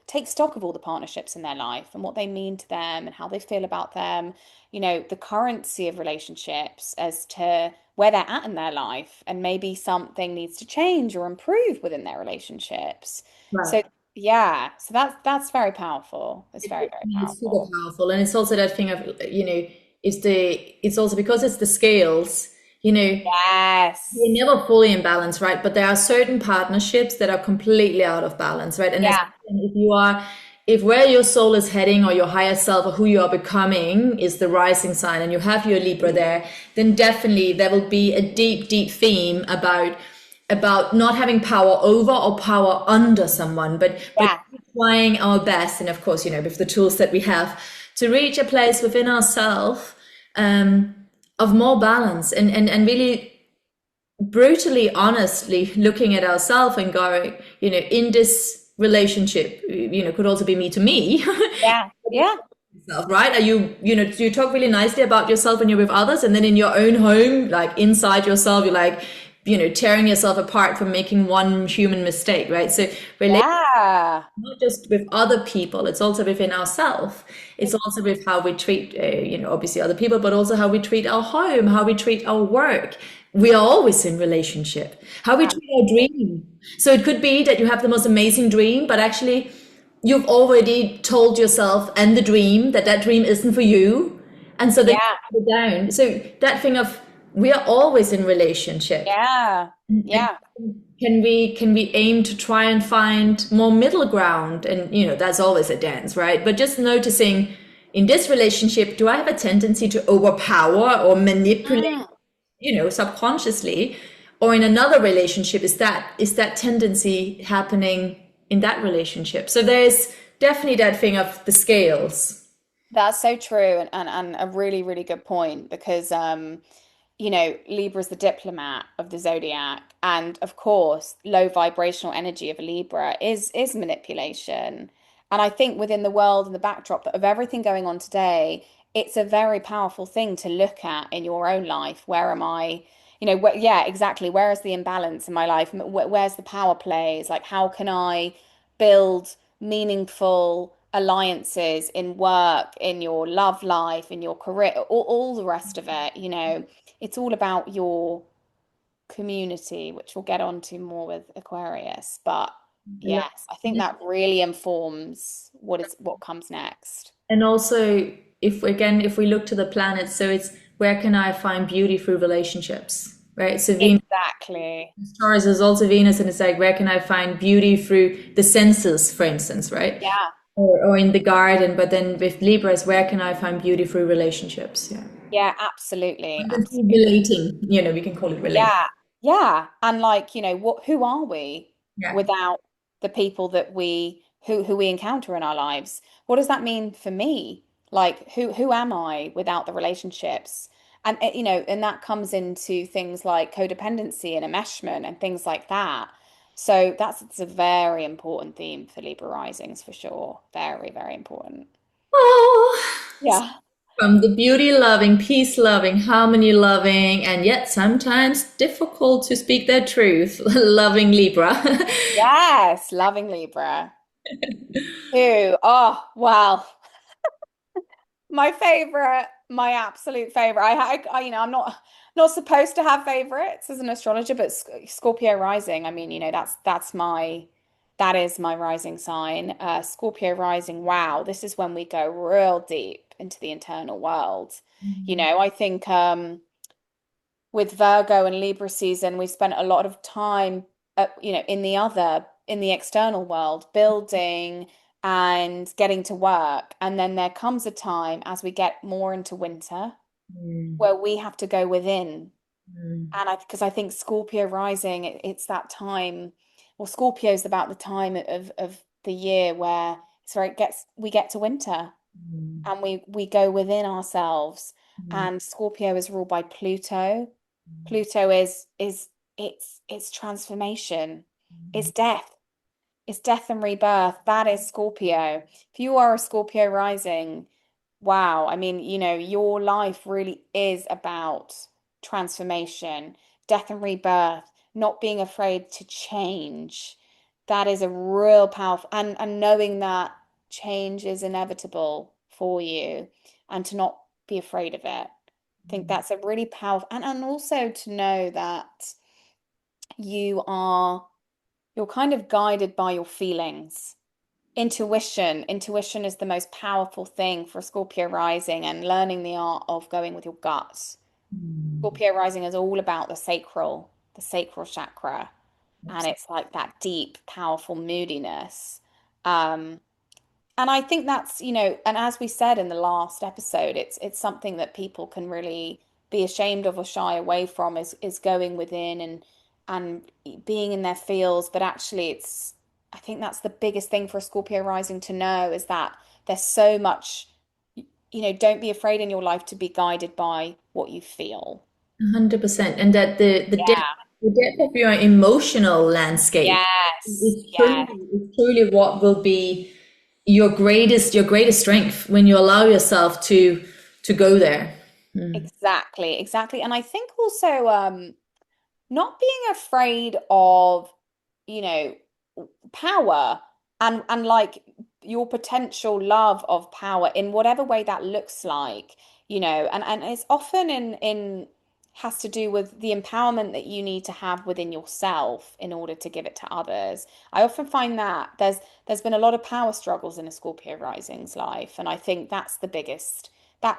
take stock of all the partnerships in their life and what they mean to them and how they feel about them, the currency of relationships as to where they're at in their life, and maybe something needs to change or improve within their relationships. Right. So yeah, so that's very powerful. It's very, very It's super powerful. powerful, and it's also that thing of it's also because it's the scales. They're Yes. never fully in balance, right? But there are certain partnerships that are completely out of balance, right? And Yeah. especially if you are if where your soul is heading or your higher self or who you are becoming is the rising sign and you have your Libra there, then definitely there will be a deep, deep theme about not having power over or power under someone, but Yeah. trying our best, and of course, with the tools that we have, to reach a place within ourselves um, of more balance and really brutally honestly looking at ourselves and going, in this relationship, could also be me to me. Yeah. Yeah. Right? Are do you talk really nicely about yourself when you're with others, and then in your own home, like inside yourself, you're like, tearing yourself apart from making one human mistake, right? So Yeah. not just with other people, it's also within ourselves. It's also with how we treat obviously other people, but also how we treat our home, how we treat our work. We are always in relationship, how we treat our Absolutely. dream. So it could be that you have the most amazing dream, but actually you've already told yourself and the dream that that dream isn't for you, and so then Yeah. you put it down. So that thing of, we are always in relationship. Yeah. And Yeah. can we aim to try and find more middle ground? And that's always a dance, right? But just noticing, in this relationship, do I have a tendency to overpower or manipulate, Mm. subconsciously? Or in another relationship, is that tendency happening in that relationship? So there's definitely that thing of the scales. That's so true, and a really, really good point because Libra is the diplomat of the zodiac, and of course, low vibrational energy of a Libra is manipulation. And I think within the world and the backdrop of everything going on today, it's a very powerful thing to look at in your own life. Where am I? Yeah, exactly. Where is the imbalance in my life? Where's the power plays? Like, how can I build meaningful alliances in work, in your love life, in your career, all the rest of it, it's all about your community, which we'll get onto more with Aquarius. But yes, I think that really informs what comes next. And also, if we look to the planets, so it's, where can I find beauty through relationships, right? So Venus, Exactly. Taurus is also Venus, and it's like, where can I find beauty through the senses, for instance, right? Yeah. Or in the garden. But then with Libras, where can I find beauty through relationships? Yeah. Yeah, absolutely. Absolutely. Relating, we can call it relating. Yeah. Yeah. And like, who are we Yeah. without the people that who we encounter in our lives? What does that mean for me? Like, who am I without the relationships? And and that comes into things like codependency and enmeshment and things like that. So it's a very important theme for Libra risings for sure. Very, very important. Oh, Yeah. from the beauty loving, peace loving, harmony loving, and yet sometimes difficult to speak their truth, loving Libra. Yes, loving Libra. Who? Oh, well. My favorite, my absolute favorite. I'm not supposed to have favorites as an astrologer, but Scorpio rising. I mean, that is my rising sign. Scorpio rising. Wow, this is when we go real deep into the internal world. I think with Virgo and Libra season, we spent a lot of time, in the external world, building and getting to work. And then there comes a time as we get more into winter Mm, where we have to go within. mm, And because I think Scorpio rising, it's that time, well, Scorpio's about the time of the year where we get to winter mm, and we go within ourselves. mm, And Scorpio is ruled by Pluto. Pluto is it's transformation. It's death. It's death and rebirth. That is Scorpio. If you are a Scorpio rising, wow. I mean, your life really is about transformation, death and rebirth, not being afraid to change. That is a real powerful, and knowing that change is inevitable for you and to not be afraid of it. I think that's a really powerful, and also to know that you are you're kind of guided by your feelings. Intuition is the most powerful thing for Scorpio rising, and learning the art of going with your gut. mm. Scorpio rising is all about the sacral chakra, and it's like that deep, powerful moodiness. Um, And I think that's, and as we said in the last episode, it's something that people can really be ashamed of or shy away from is going within and being in their fields. But actually I think that's the biggest thing for a Scorpio rising to know is that there's so much, don't be afraid in your life to be guided by what you feel. 100%. And that Yeah. the depth of your emotional landscape Yes. Yes. is truly what will be your greatest strength when you allow yourself to go there. Mm. Exactly. Exactly. And I think also not being afraid of, you know, power and like your potential love of power in whatever way that looks like, and it's often in has to do with the empowerment that you need to have within yourself in order to give it to others. I often find that there's been a lot of power struggles in a Scorpio rising's life, and I think that's the biggest that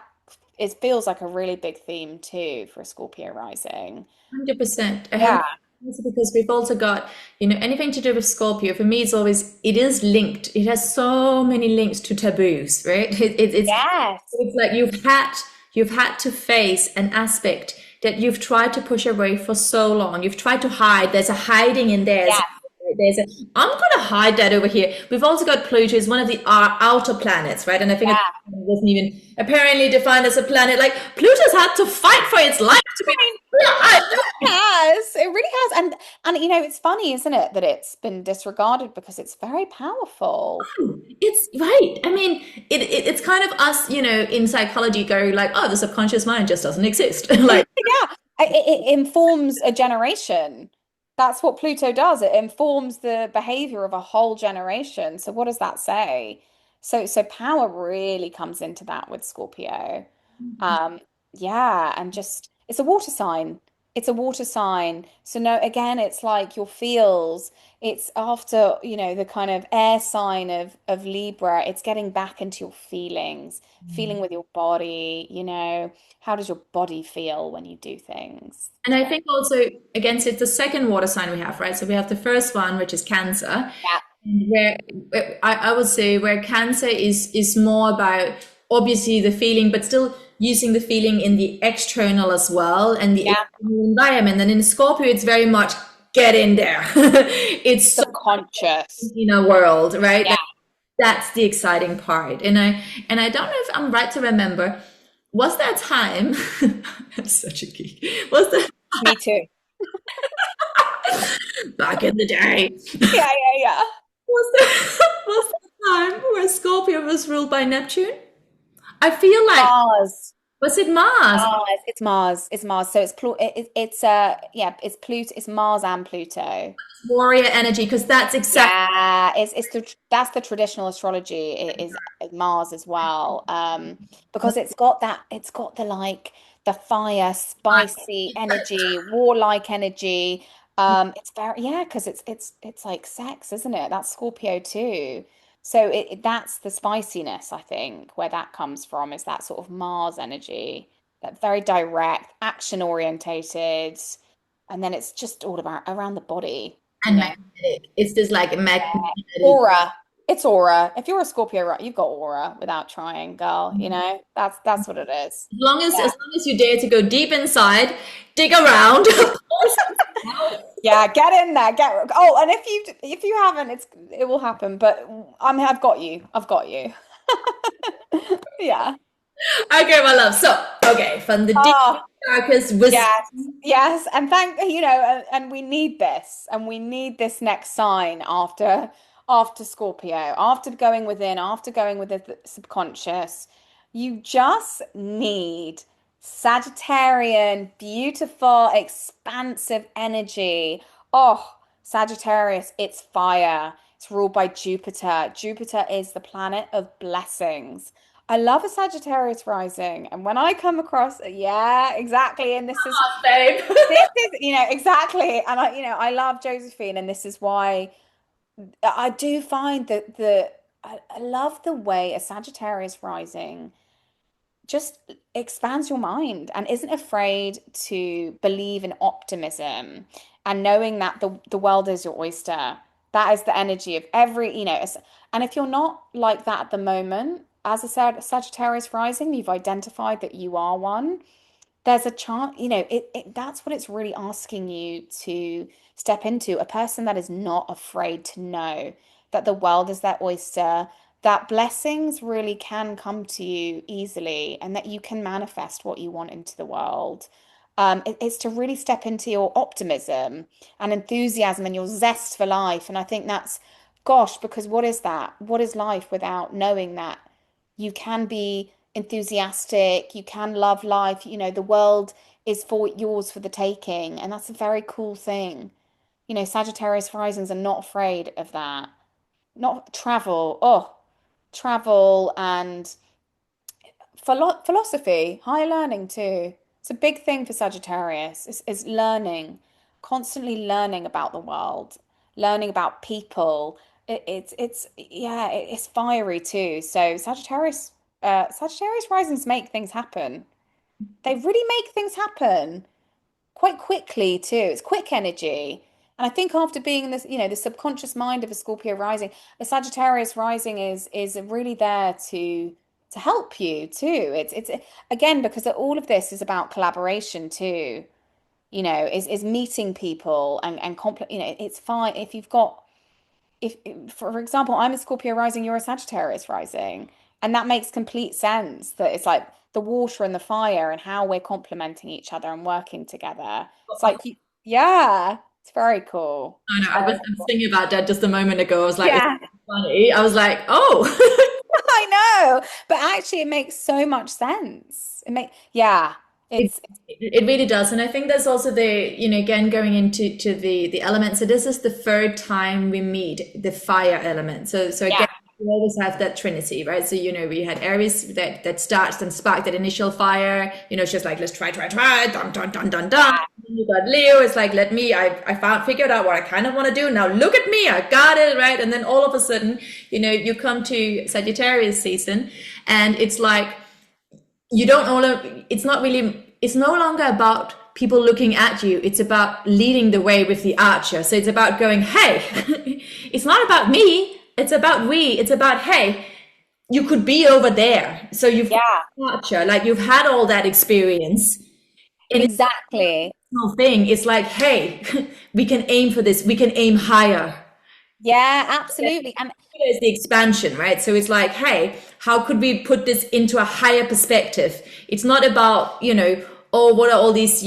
it feels like a really big theme too for a Scorpio rising. 100%. I have Yeah. also because we've also got, anything to do with Scorpio. For me, it is linked. It has so many links to taboos, right? Yes. It's like you've had to face an aspect that you've tried to push away for so long. You've tried to hide. There's a hiding in there. Yes. There's a I'm gonna hide that over here. We've also got Pluto, is one of the outer planets, right? And I think it Yeah. wasn't even apparently defined as a planet. Like Pluto's had to fight for its life to be. Has. It really has. And it's funny, isn't it, that it's been disregarded because it's very powerful. It's right. I mean, it's kind of us, in psychology, go like, oh, the subconscious mind just doesn't exist. Like, Yeah. It informs a generation. That's what Pluto does. It informs the behavior of a whole generation. So what does that say? So power really comes into that with Scorpio. Um, yeah, and just it's a water sign. It's a water sign. So no, again, it's like your feels. It's after, the kind of air sign of Libra. It's getting back into your feelings, feeling with your body, how does your body feel when you do things? and I think also against it's the second water sign we have, right? So we have the first one, which is Cancer, Yeah, where I would say where Cancer is more about obviously the feeling, but still using the feeling in the external as well and the yeah, external environment. And in Scorpio, it's very much get in there. It's so subconscious. in a world, right? Yeah. That's the exciting part. And I don't know if I'm right to remember, was there a time I'm such a geek. Was there Me too. back in the day? Yeah, yeah, yeah. Was there was there a time where Scorpio was ruled by Neptune? I feel like Mars. was it Mars? Mars. It's Mars. It's Mars. So it's yeah, it's Pluto, it's Mars and Pluto. Warrior energy, because that's exactly Yeah, that's the traditional astrology. It is Mars as well. Because it's got the like the fire, spicy energy, warlike energy. It's very yeah, because it's like sex, isn't it? That's Scorpio too. So that's the spiciness, I think, where that comes from, is that sort of Mars energy, that very direct, action orientated, and then it's just all about around the body, you and know. magnetic. It's just like a magnetic. Aura. It's aura. If you're a Scorpio, right, you've got aura without trying, girl. That's what it is. As Yeah. long as you dare to go deep inside, dig around. Yeah, get in there. Oh, and if you haven't, it will happen. But I've got you. I've got you. Yeah. Okay, my love. So, okay, from the deep Oh, darkest wisdom. yes. Yes. And and we need this. And we need this next sign after Scorpio, after going within, after going with the subconscious. You just need Sagittarian, beautiful, expansive energy. Oh, Sagittarius, it's fire. It's ruled by Jupiter. Jupiter is the planet of blessings. I love a Sagittarius rising. And when I come across, yeah, exactly. And Babe. this is, exactly. And I love Josephine, and this is why I do find that I love the way a Sagittarius rising just expands your mind and isn't afraid to believe in optimism and knowing that the world is your oyster. That is the energy of every, And if you're not like that at the moment, as a Sagittarius rising, you've identified that you are one. There's a chance, that's what it's really asking you to step into, a person that is not afraid to know that the world is their oyster, that blessings really can come to you easily, and that you can manifest what you want into the world. It's to really step into your optimism and enthusiasm and your zest for life. And I think that's, gosh, because what is that? What is life without knowing that you can be enthusiastic, you can love life, the world is for yours for the taking. And that's a very cool thing. Sagittarius risings are not afraid of that. Not travel, travel and philosophy, higher learning too. It's a big thing for Sagittarius. Is learning, constantly learning about the world, learning about people. It's fiery too. So Sagittarius risings make things happen. They really make things happen quite quickly too. It's quick energy. And I think after being in this, the subconscious mind of a Scorpio rising, a Sagittarius rising is really there to help you too. It's again because all of this is about collaboration too. Is meeting people and compl it's fine if you've got if for example, I'm a Scorpio rising, you're a Sagittarius rising, and that makes complete sense that it's like the water and the fire and how we're complementing each other and working together. It's like, yeah, it's very cool. I It's know. I very was cool. thinking about that just a moment ago. I was like, it's Yeah, funny. I was like, oh. I know, but actually, it makes so much sense. Yeah, It, it's it really does. And I think there's also again, going into the elements. So this is the third time we meet the fire element. So yeah, again, we always have that trinity, right? So, we had Aries that starts and sparked that initial fire, it's just like, let's try, dun, dun, dun, dun, dun. yeah, And you got Leo, it's like, figured out what I kind of want to do. Now look at me, I got it, right? And then all of a sudden, you come to Sagittarius season and it's like, you don't know, it's no longer about people looking at you, it's about leading the way with the archer. So it's about going, hey, it's not about me, it's about it's about, hey, you could be over there. So you've got yeah, the archer, like you've had all that experience, and it's exactly. a small thing. It's like, hey, we can aim for this, we can aim higher. Yeah, absolutely. And There's the expansion, right? So it's like, hey, how could we put this into a higher perspective? It's not about, oh, what are all these,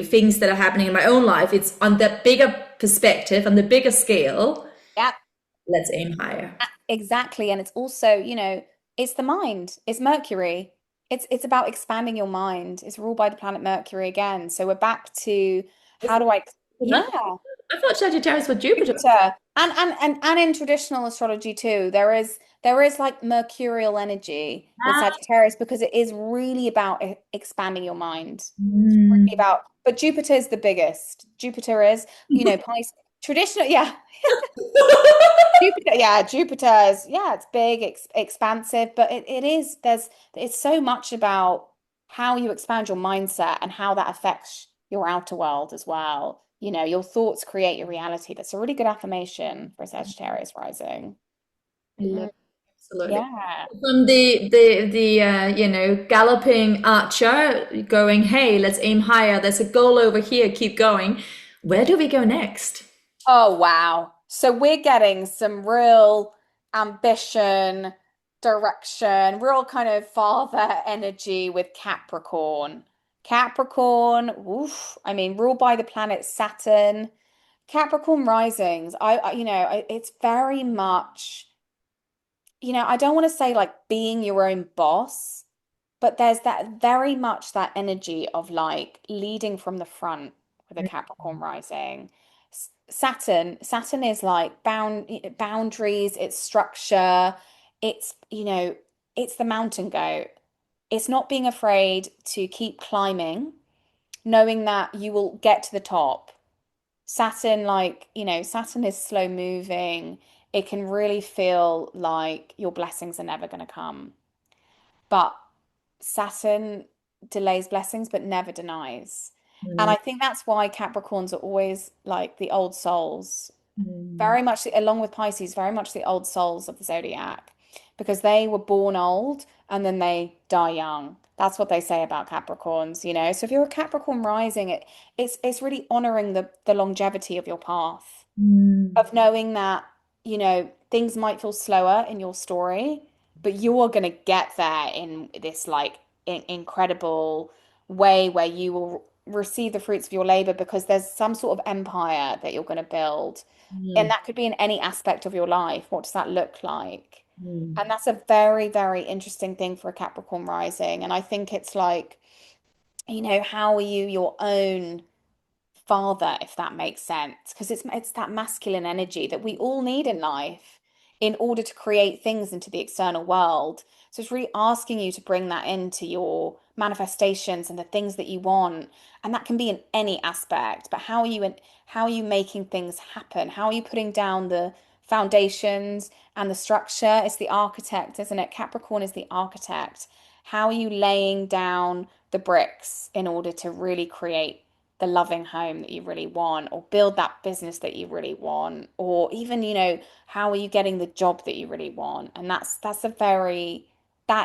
things that are happening in my own life? It's on the bigger perspective, on the bigger scale. yeah, Let's aim higher. exactly. And it's also, it's the mind, it's Mercury. It's about expanding your mind. It's ruled by the planet Mercury again. So we're back to Is how do I, Mercury? yeah, I thought Sagittarius was Jupiter. Jupiter. And in traditional astrology too, there is like mercurial energy in Ah. Sagittarius because it is really about expanding your mind. It's really Mm. about, but Jupiter is the biggest. Jupiter is, Pisces, traditional, yeah. Jupiter, yeah, Jupiter's, yeah, it's big, expansive, but it's so much about how you expand your mindset and how that affects your outer world as well. Your thoughts create your reality. That's a really good affirmation for Sagittarius rising. I love Mhm. it. Absolutely. Yeah. From the galloping archer going, hey, let's aim higher. There's a goal over here. Keep going. Where do we go next? Oh, wow. So we're getting some real ambition, direction, real kind of father energy with Capricorn. Capricorn, woof, I mean, ruled by the planet Saturn. Capricorn risings, it's very much, I don't want to say like being your own boss, but there's that very much that energy of like leading from the front with a Capricorn rising. Saturn is like boundaries, it's structure, it's the mountain goat. It's not being afraid to keep climbing, knowing that you will get to the top. Saturn, like, Saturn is slow moving. It can really feel like your blessings are never going to come. But Saturn delays blessings but never denies. And Mm. I think that's why Capricorns are always like the old souls. Mm. Very much, along with Pisces, very much the old souls of the zodiac, because they were born old and then they die young. That's what they say about Capricorns, you know. So if you're a Capricorn rising, it's really honoring the longevity of your path, Mm. of knowing that, you know, things might feel slower in your story, but you are going to get there in this like incredible way where you will receive the fruits of your labor, because there's some sort of empire that you're going to build. And Mm. that could be in any aspect of your life. What does that look like? Mm. And that's a very, very interesting thing for a Capricorn rising. And I think it's like, you know, how are you your own father, if that makes sense? Because it's that masculine energy that we all need in life in order to create things into the external world. So it's really asking you to bring that into your manifestations and the things that you want. And that can be in any aspect, but how are you making things happen? How are you putting down the foundations and the structure? It's the architect, isn't it? Capricorn is the architect. How are you laying down the bricks in order to really create the loving home that you really want, or build that business that you really want, or even, you know, how are you getting the job that you really want? And that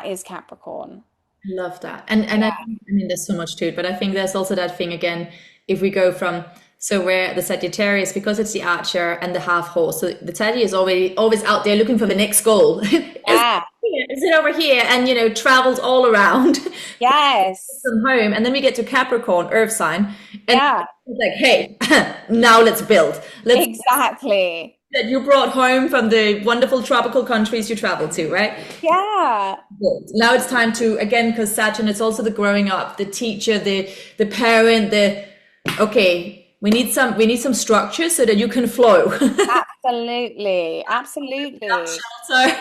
is Capricorn. I love that. And Yeah. I mean, there's so much to it, but I think there's also that thing again, if we go from, so where the Sagittarius, because it's the archer and the half horse, so the Sagittarius is always out there looking for the next goal. Yeah. Is it over here? And travels all around Yes. from home. And then we get to Capricorn, Earth sign, and Yeah. it's like, hey, now let's build. Let's Exactly. that you brought home from the wonderful tropical countries you traveled to, right? Yeah. Good. Now it's time to again, because Saturn, it's also the growing up, the teacher, the parent, the okay, we need some structure so that you can flow. Absolutely. Absolutely. So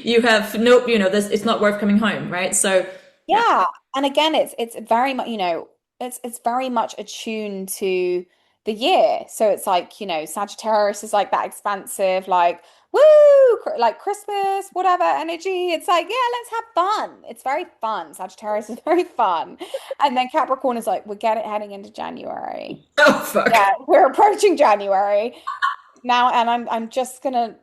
you have no, this it's not worth coming home, right? So yeah, Yeah. And again, it's very much, you know, it's very much attuned to the year. So it's like, you know, Sagittarius is like that expansive, like, woo, like Christmas, whatever energy. It's like, yeah, let's have fun. It's very fun. Sagittarius is very fun. And then Capricorn is like, heading into January. oh fuck. Yeah, we're approaching January now, and I'm just gonna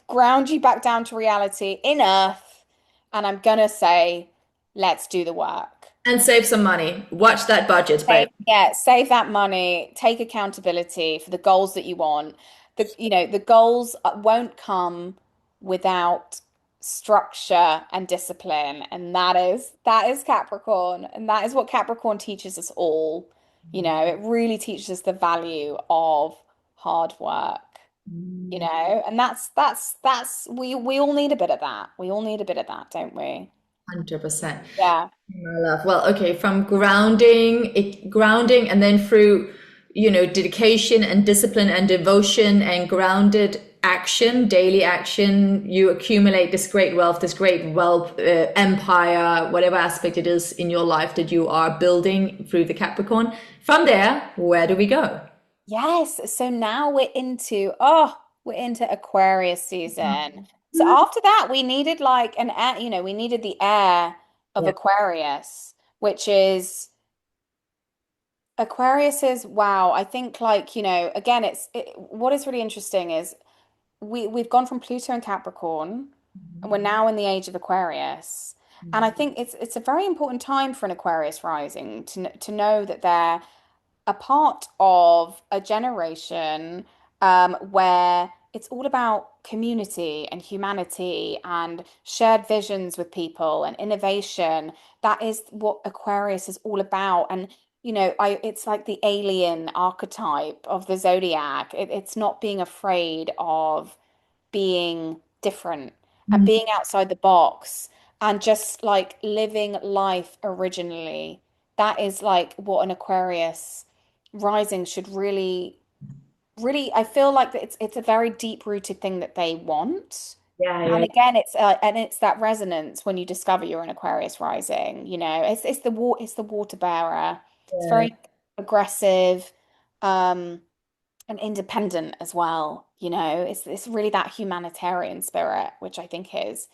ground you back down to reality in Earth, and I'm gonna say, let's do the work. And save some money. Watch that budget, babe. Save that money, take accountability for the goals that you want. The goals won't come without structure and discipline, and that is Capricorn, and that is what Capricorn teaches us all. You know, it really teaches us the value of hard work, you know, and that's we all need a bit of that. We all need a bit of that, don't we? 100%. Yeah. My love. Well, okay, from grounding and then through, dedication and discipline and devotion and grounded action, daily action, you accumulate this great wealth, empire, whatever aspect it is in your life that you are building through the Capricorn. From there, where do we go? Yes, so now we're into Aquarius season. So after that, we needed like an air, you know, we needed the air of Yeah. Aquarius, which is Aquarius is wow. I think like, you know, again, what is really interesting is we've gone from Pluto and Capricorn, and we're now in the age of Aquarius. And I think it's a very important time for an Aquarius rising to know that they're a part of a generation where it's all about community and humanity and shared visions with people and innovation. That is what Aquarius is all about. And you know, it's like the alien archetype of the zodiac. It's not being afraid of being different and Mm. being outside the box and just like living life originally. That is like what an Aquarius rising should really, I feel like that it's a very deep rooted thing that they want. Yeah, And yeah, again, it's that resonance when you discover you're an Aquarius rising, you know, it's the water bearer. It's yeah. very aggressive. Um, and independent as well. You know, it's really that humanitarian spirit, which I think is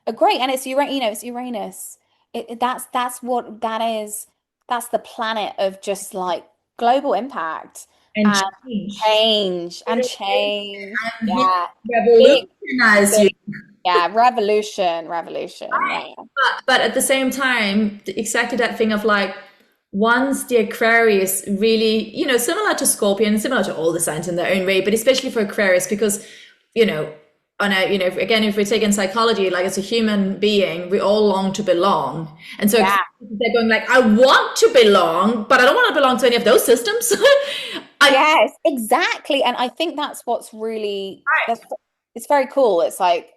a great. And it's Uranus, you know, it's Uranus. That's what that is. That's the planet of just like global impact. And change. Change. I'm here Yeah. to Big, revolutionize you. big, yeah, revolution. Yeah. But at the same time, exactly that thing of like, once the Aquarius really, similar to Scorpion, similar to all the signs in their own way, but especially for Aquarius, because, you know, on a, again, if we take in psychology, like as a human being, we all long to belong. And so Yeah. they're going like, I want to belong, but I don't want to belong to any of those systems. I, Yes, exactly. And I think that's what's really that's it's very cool. It's like,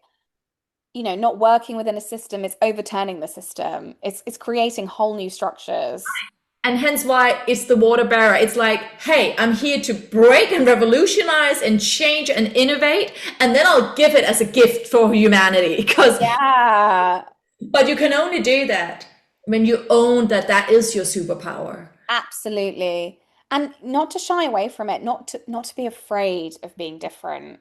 not working within a system, it's overturning the system. It's creating whole new structures. and hence why it's the water bearer. It's like, hey, I'm here to break and revolutionize and change and innovate, and then I'll give it as a gift for humanity. Because, Yeah, but you can only do that when you own that that is your superpower. absolutely. And not to shy away from it, not to be afraid of being different,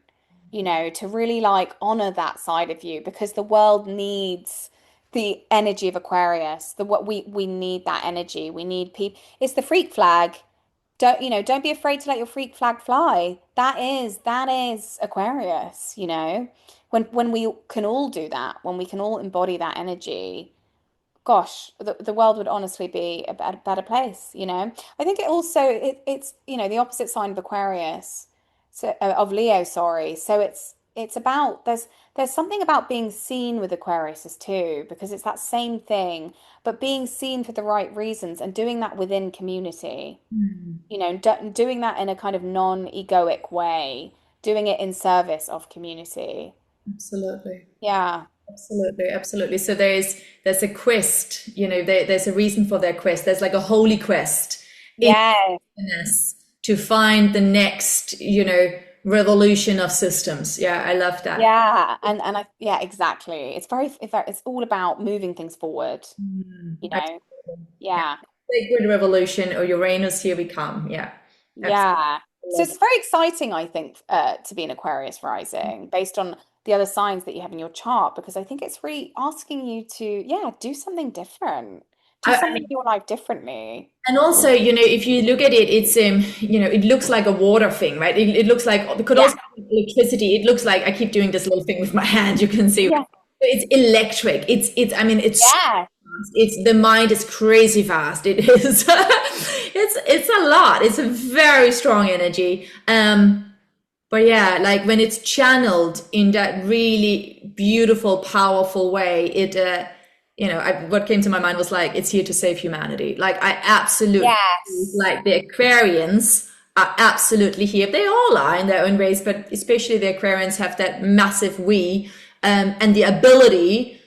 to really like honor that side of you because the world needs the energy of Aquarius. The what we need that energy. We need people. It's the freak flag. Don't be afraid to let your freak flag fly. That is Aquarius, When we can all do that, when we can all embody that energy, gosh, the world would honestly be a better place. I think it's the opposite sign of Aquarius, so of Leo, sorry. So it's about there's something about being seen with Aquarius too, because it's that same thing, but being seen for the right reasons and doing that within community, doing that in a kind of non-egoic way, doing it in service of community. Absolutely. Yeah. Absolutely, absolutely. So there's a quest, there's a reason for their quest. There's like a holy quest in Yeah. this to find the next, revolution of systems. Yeah, I love that. Yeah, and yeah, exactly. It's all about moving things forward, you know. Absolutely. Yeah. Yeah. Sacred revolution or Uranus, here we come. Yeah. Yeah. So Absolutely. it's very exciting, I think, to be an Aquarius rising based on the other signs that you have in your chart, because I think it's really asking you to, yeah, do something different, do I something in your life differently. And also, if you look at it, it's it looks like a water thing, right? It looks like it could Yeah. also be electricity. It looks like I keep doing this little thing with my hand. You can see Yeah. it's electric. It's. I mean, Yeah. it's the mind is crazy fast. It is. It's a lot. It's a very strong energy. But yeah, like when it's channeled in that really beautiful, powerful way, what came to my mind was like, it's here to save humanity. Like I absolutely, Yes. like the Aquarians are absolutely here. They all are in their own ways, but especially the Aquarians have that massive we, and the ability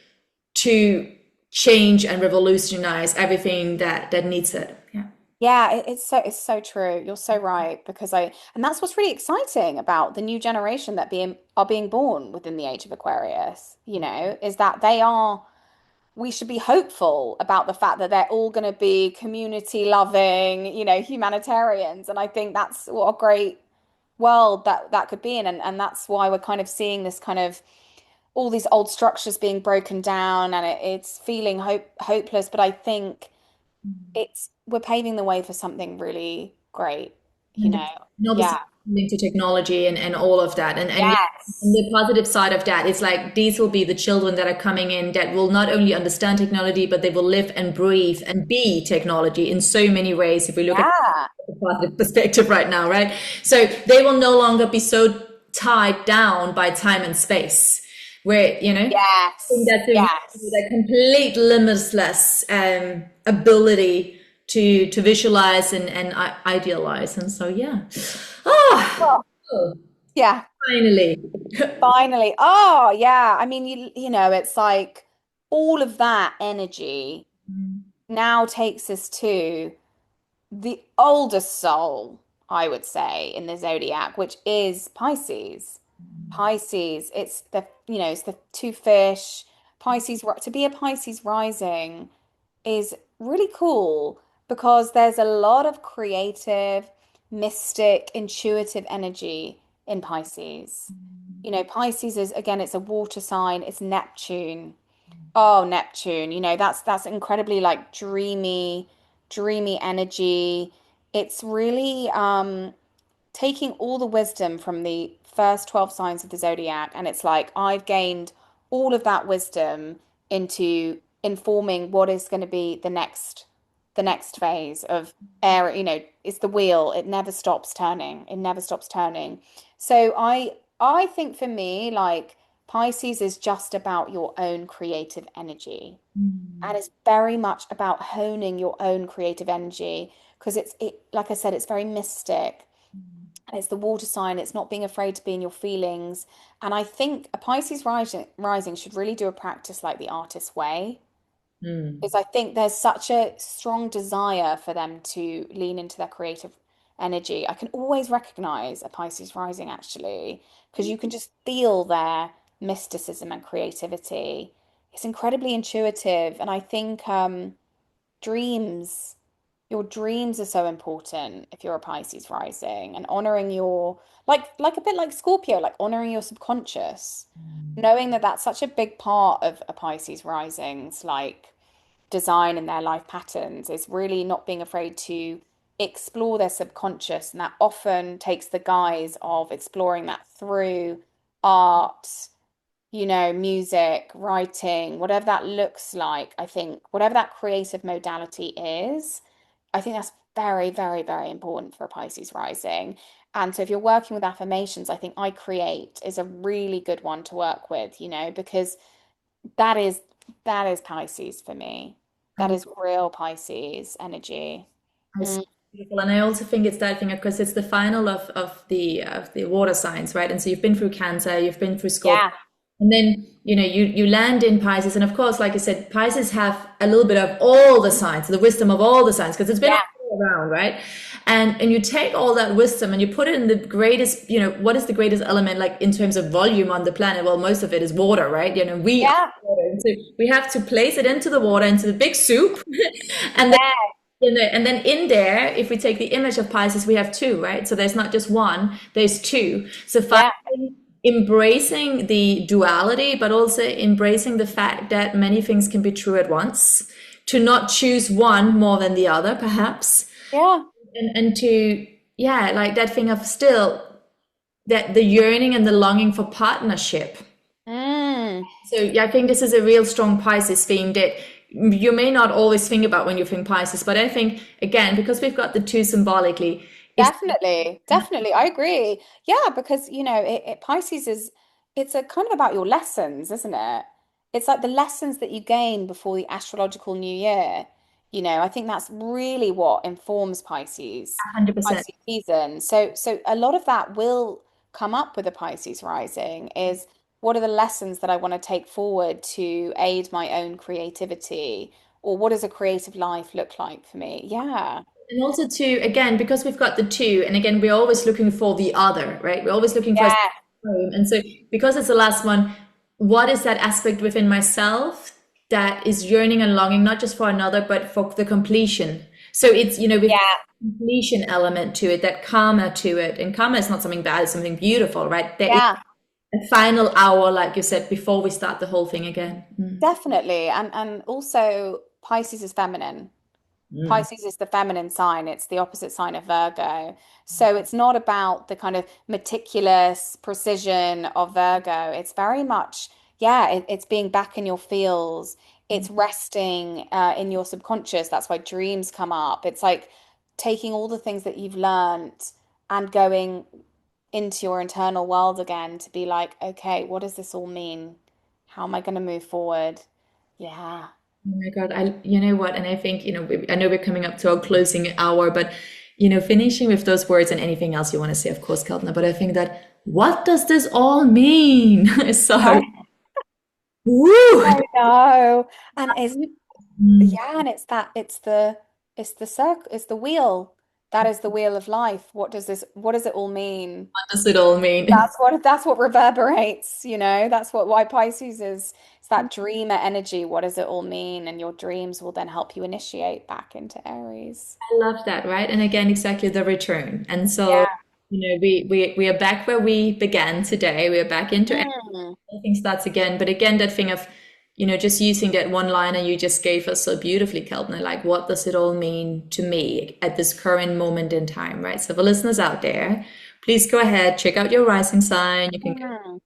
to change and revolutionize everything that needs it. Yeah. Yeah, it's so true. You're so right because and that's what's really exciting about the new generation that being born within the age of Aquarius, is that we should be hopeful about the fact that they're all going to be community loving, humanitarians. And I think that's what a great world that could be in. And that's why we're kind of seeing this kind of all these old structures being broken down and it's feeling hopeless. But I think it's we're paving the way for something really great, you And know. obviously Yeah. linked to technology and all of that. And yeah, and Yes. the positive side of that is like these will be the children that are coming in that will not only understand technology, but they will live and breathe and be technology in so many ways if we look at Yeah. the positive perspective right now, right? So they will no longer be so tied down by time and space. Where, I think Yes. that's Yes. a complete limitless ability to visualize and idealize. And so, yeah. Oh, Well, yeah. finally. Finally. Oh, yeah. I mean, it's like all of that energy now takes us to the oldest soul, I would say, in the zodiac, which is Pisces. Pisces, it's the two fish. To be a Pisces rising is really cool because there's a lot of creative, mystic, intuitive energy in Pisces. Pisces is again, it's a water sign, it's Neptune. Oh, Neptune, that's incredibly like dreamy energy. It's really taking all the wisdom from the first 12 signs of the zodiac, and it's like I've gained all of that wisdom into informing what is going to be the next phase of air, it's the wheel. It never stops turning. It never stops turning. So I think for me, like Pisces is just about your own creative energy. And it's very much about honing your own creative energy because like I said, it's very mystic. And it's the water sign. It's not being afraid to be in your feelings. And I think a Pisces rising should really do a practice like the artist's way. Mm. Because I think there's such a strong desire for them to lean into their creative energy. I can always recognize a Pisces rising actually, because you can just feel their mysticism and creativity. It's incredibly intuitive. And I think dreams, your dreams are so important if you're a Pisces rising and honoring your, like a bit like Scorpio, like honoring your subconscious, knowing that that's such a big part of a Pisces rising's like design in their life patterns is really not being afraid to explore their subconscious. And that often takes the guise of exploring that through art, music, writing, whatever that looks like. I think whatever that creative modality is, I think that's very, very, very important for a Pisces rising. And so if you're working with affirmations, I think I create is a really good one to work with, because that is that is Pisces for me. That I is real Pisces energy. It's beautiful. And I also think it's that thing, of course, it's the final of the water signs, right? And so you've been through Cancer, you've been through Scorpio, Yeah, and then you land in Pisces. And of course, like I said, Pisces have a little bit of all the signs, the wisdom of all the signs, because it's been yeah, all around, right? And you take all that wisdom and you put it in the greatest, what is the greatest element like in terms of volume on the planet? Well, most of it is water, right? We are yeah, water. And so we have to place it into the water, into the big soup, and then yeah, and then in there, if we take the image of Pisces, we have two, right? So there's not just one, there's two. So yeah, finally embracing the duality, but also embracing the fact that many things can be true at once, to not choose one more than the other, perhaps. yeah. And to, yeah, like that thing of still that the yearning and the longing for partnership. Mm, So yeah, I think this is a real strong Pisces theme that you may not always think about when you think Pisces, but I think again, because we've got the two symbolically, is definitely, definitely. I agree. Yeah, because Pisces it's a kind of about your lessons, isn't it? It's like the lessons that you gain before the astrological new year. I think that's really what informs Pisces 100%. season. So a lot of that will come up with a Pisces rising is what are the lessons that I want to take forward to aid my own creativity, or what does a creative life look like for me? Yeah. And also too, again, because we've got the two, and again, we're always looking for the other, right? We're always looking for a Yeah. home. And so because it's the last one, what is that aspect within myself that is yearning and longing, not just for another, but for the completion? So it's, we've got Yeah. a completion element to it, that karma to it. And karma is not something bad, it's something beautiful, right? There is Yeah. a final hour, like you said, before we start the whole thing again. Definitely. And also Pisces is feminine. Mm. Pisces is the feminine sign. It's the opposite sign of Virgo. So it's not about the kind of meticulous precision of Virgo. It's very much, yeah, it's being back in your feels. It's resting in your subconscious. That's why dreams come up. It's like taking all the things that you've learned and going into your internal world again to be like, okay, what does this all mean? How am I going to move forward? Yeah. Oh my God, you know what? And I think, I know we're coming up to our closing hour, but, finishing with those words and anything else you want to say, of course, Kalpna, but I think that what does this all mean? So, woo! I know. And isn't Mm. yeah, and it's the circle, it's the wheel. That is the wheel of life. What does it all mean? What does it all mean? That's what reverberates, That's why Pisces is it's that dreamer energy. What does it all mean? And your dreams will then help you initiate back into Aries. I love that, right? And again, exactly the return. And so, Yeah. we are back where we began today. We are back into Mm. everything starts again. But again, that thing of, just using that one liner you just gave us so beautifully, Kelpner, like what does it all mean to me at this current moment in time, right? So for listeners out there, please go ahead, check out your rising sign. You can Mm,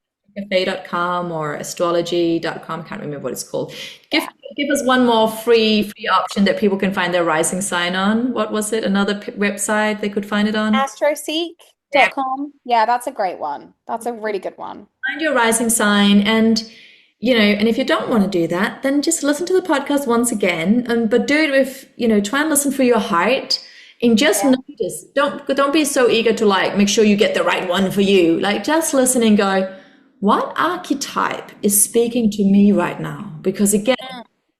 cafe.com or astrology.com. Can't remember what it's called. Give yeah. give us one more free option that people can find their rising sign on. What was it? Another website they could find it on? Astroseek.com. Yeah, that's a great one. That's a really good one. Find your rising sign, and and if you don't want to do that, then just listen to the podcast once again, and but do it with, try and listen for your heart and just Yeah. notice. Don't be so eager to like make sure you get the right one for you. Like just listen and go, what archetype is speaking to me right now? Because again,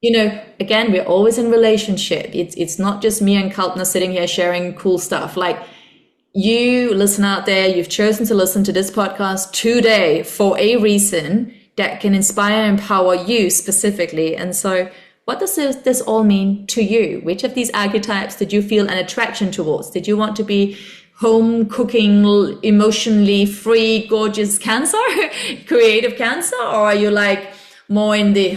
Mm, again, we're always in relationship. It's not just me and Kalpna sitting here sharing cool stuff. Like you listen out there, you've chosen to listen to this podcast today for a reason that can inspire and empower you specifically. And so, what does this all mean to you? Which of these archetypes did you feel an attraction towards? Did you want to be home cooking, emotionally free, gorgeous Cancer, creative Cancer? Or are you like more in the,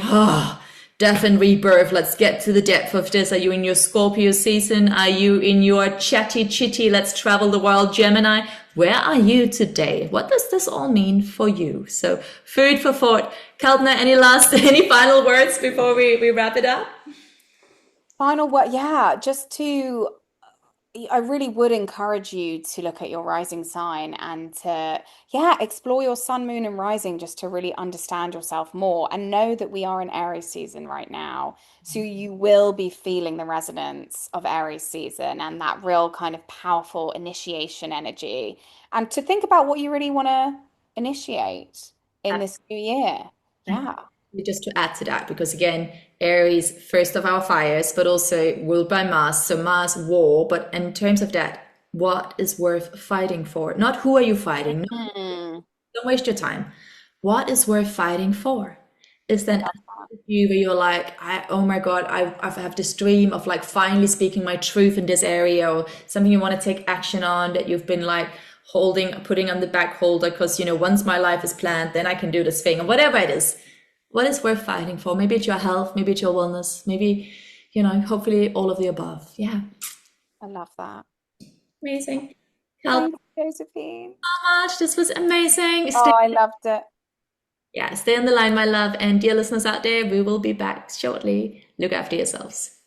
death and rebirth? Let's get to the depth of this. Are you in your Scorpio season? Are you in your chatty chitty, let's travel the world Gemini? Where are you today? What does this all mean for you? So food for thought. Kalpna, any final words before we wrap it up? Final word. Yeah, I really would encourage you to look at your rising sign and to, yeah, explore your sun, moon, and rising just to really understand yourself more and know that we are in Aries season right now. So you will be feeling the resonance of Aries season and that real kind of powerful initiation energy. And to think about what you really want to initiate in this new year. Yeah. Just to add to that, because again, Aries, first of our fires, but also ruled by Mars. So Mars, war. But in terms of that, what is worth fighting for? Not who are you fighting? No, Mm, don't waste your time. What is worth fighting for? Is I then love that. you where you're like, oh my God, I have this dream of like finally speaking my truth in this area, or something you want to take action on that you've been like putting on the back holder because, once my life is planned, then I can do this thing, or whatever it is. What is worth fighting for? Maybe it's your health, maybe it's your wellness, maybe, hopefully all of the above. Yeah. I love that. Amazing. Help Thanks, Josephine. so much. This was amazing. Oh, I loved it. Stay on the line, my love. And dear listeners out there, we will be back shortly. Look after yourselves.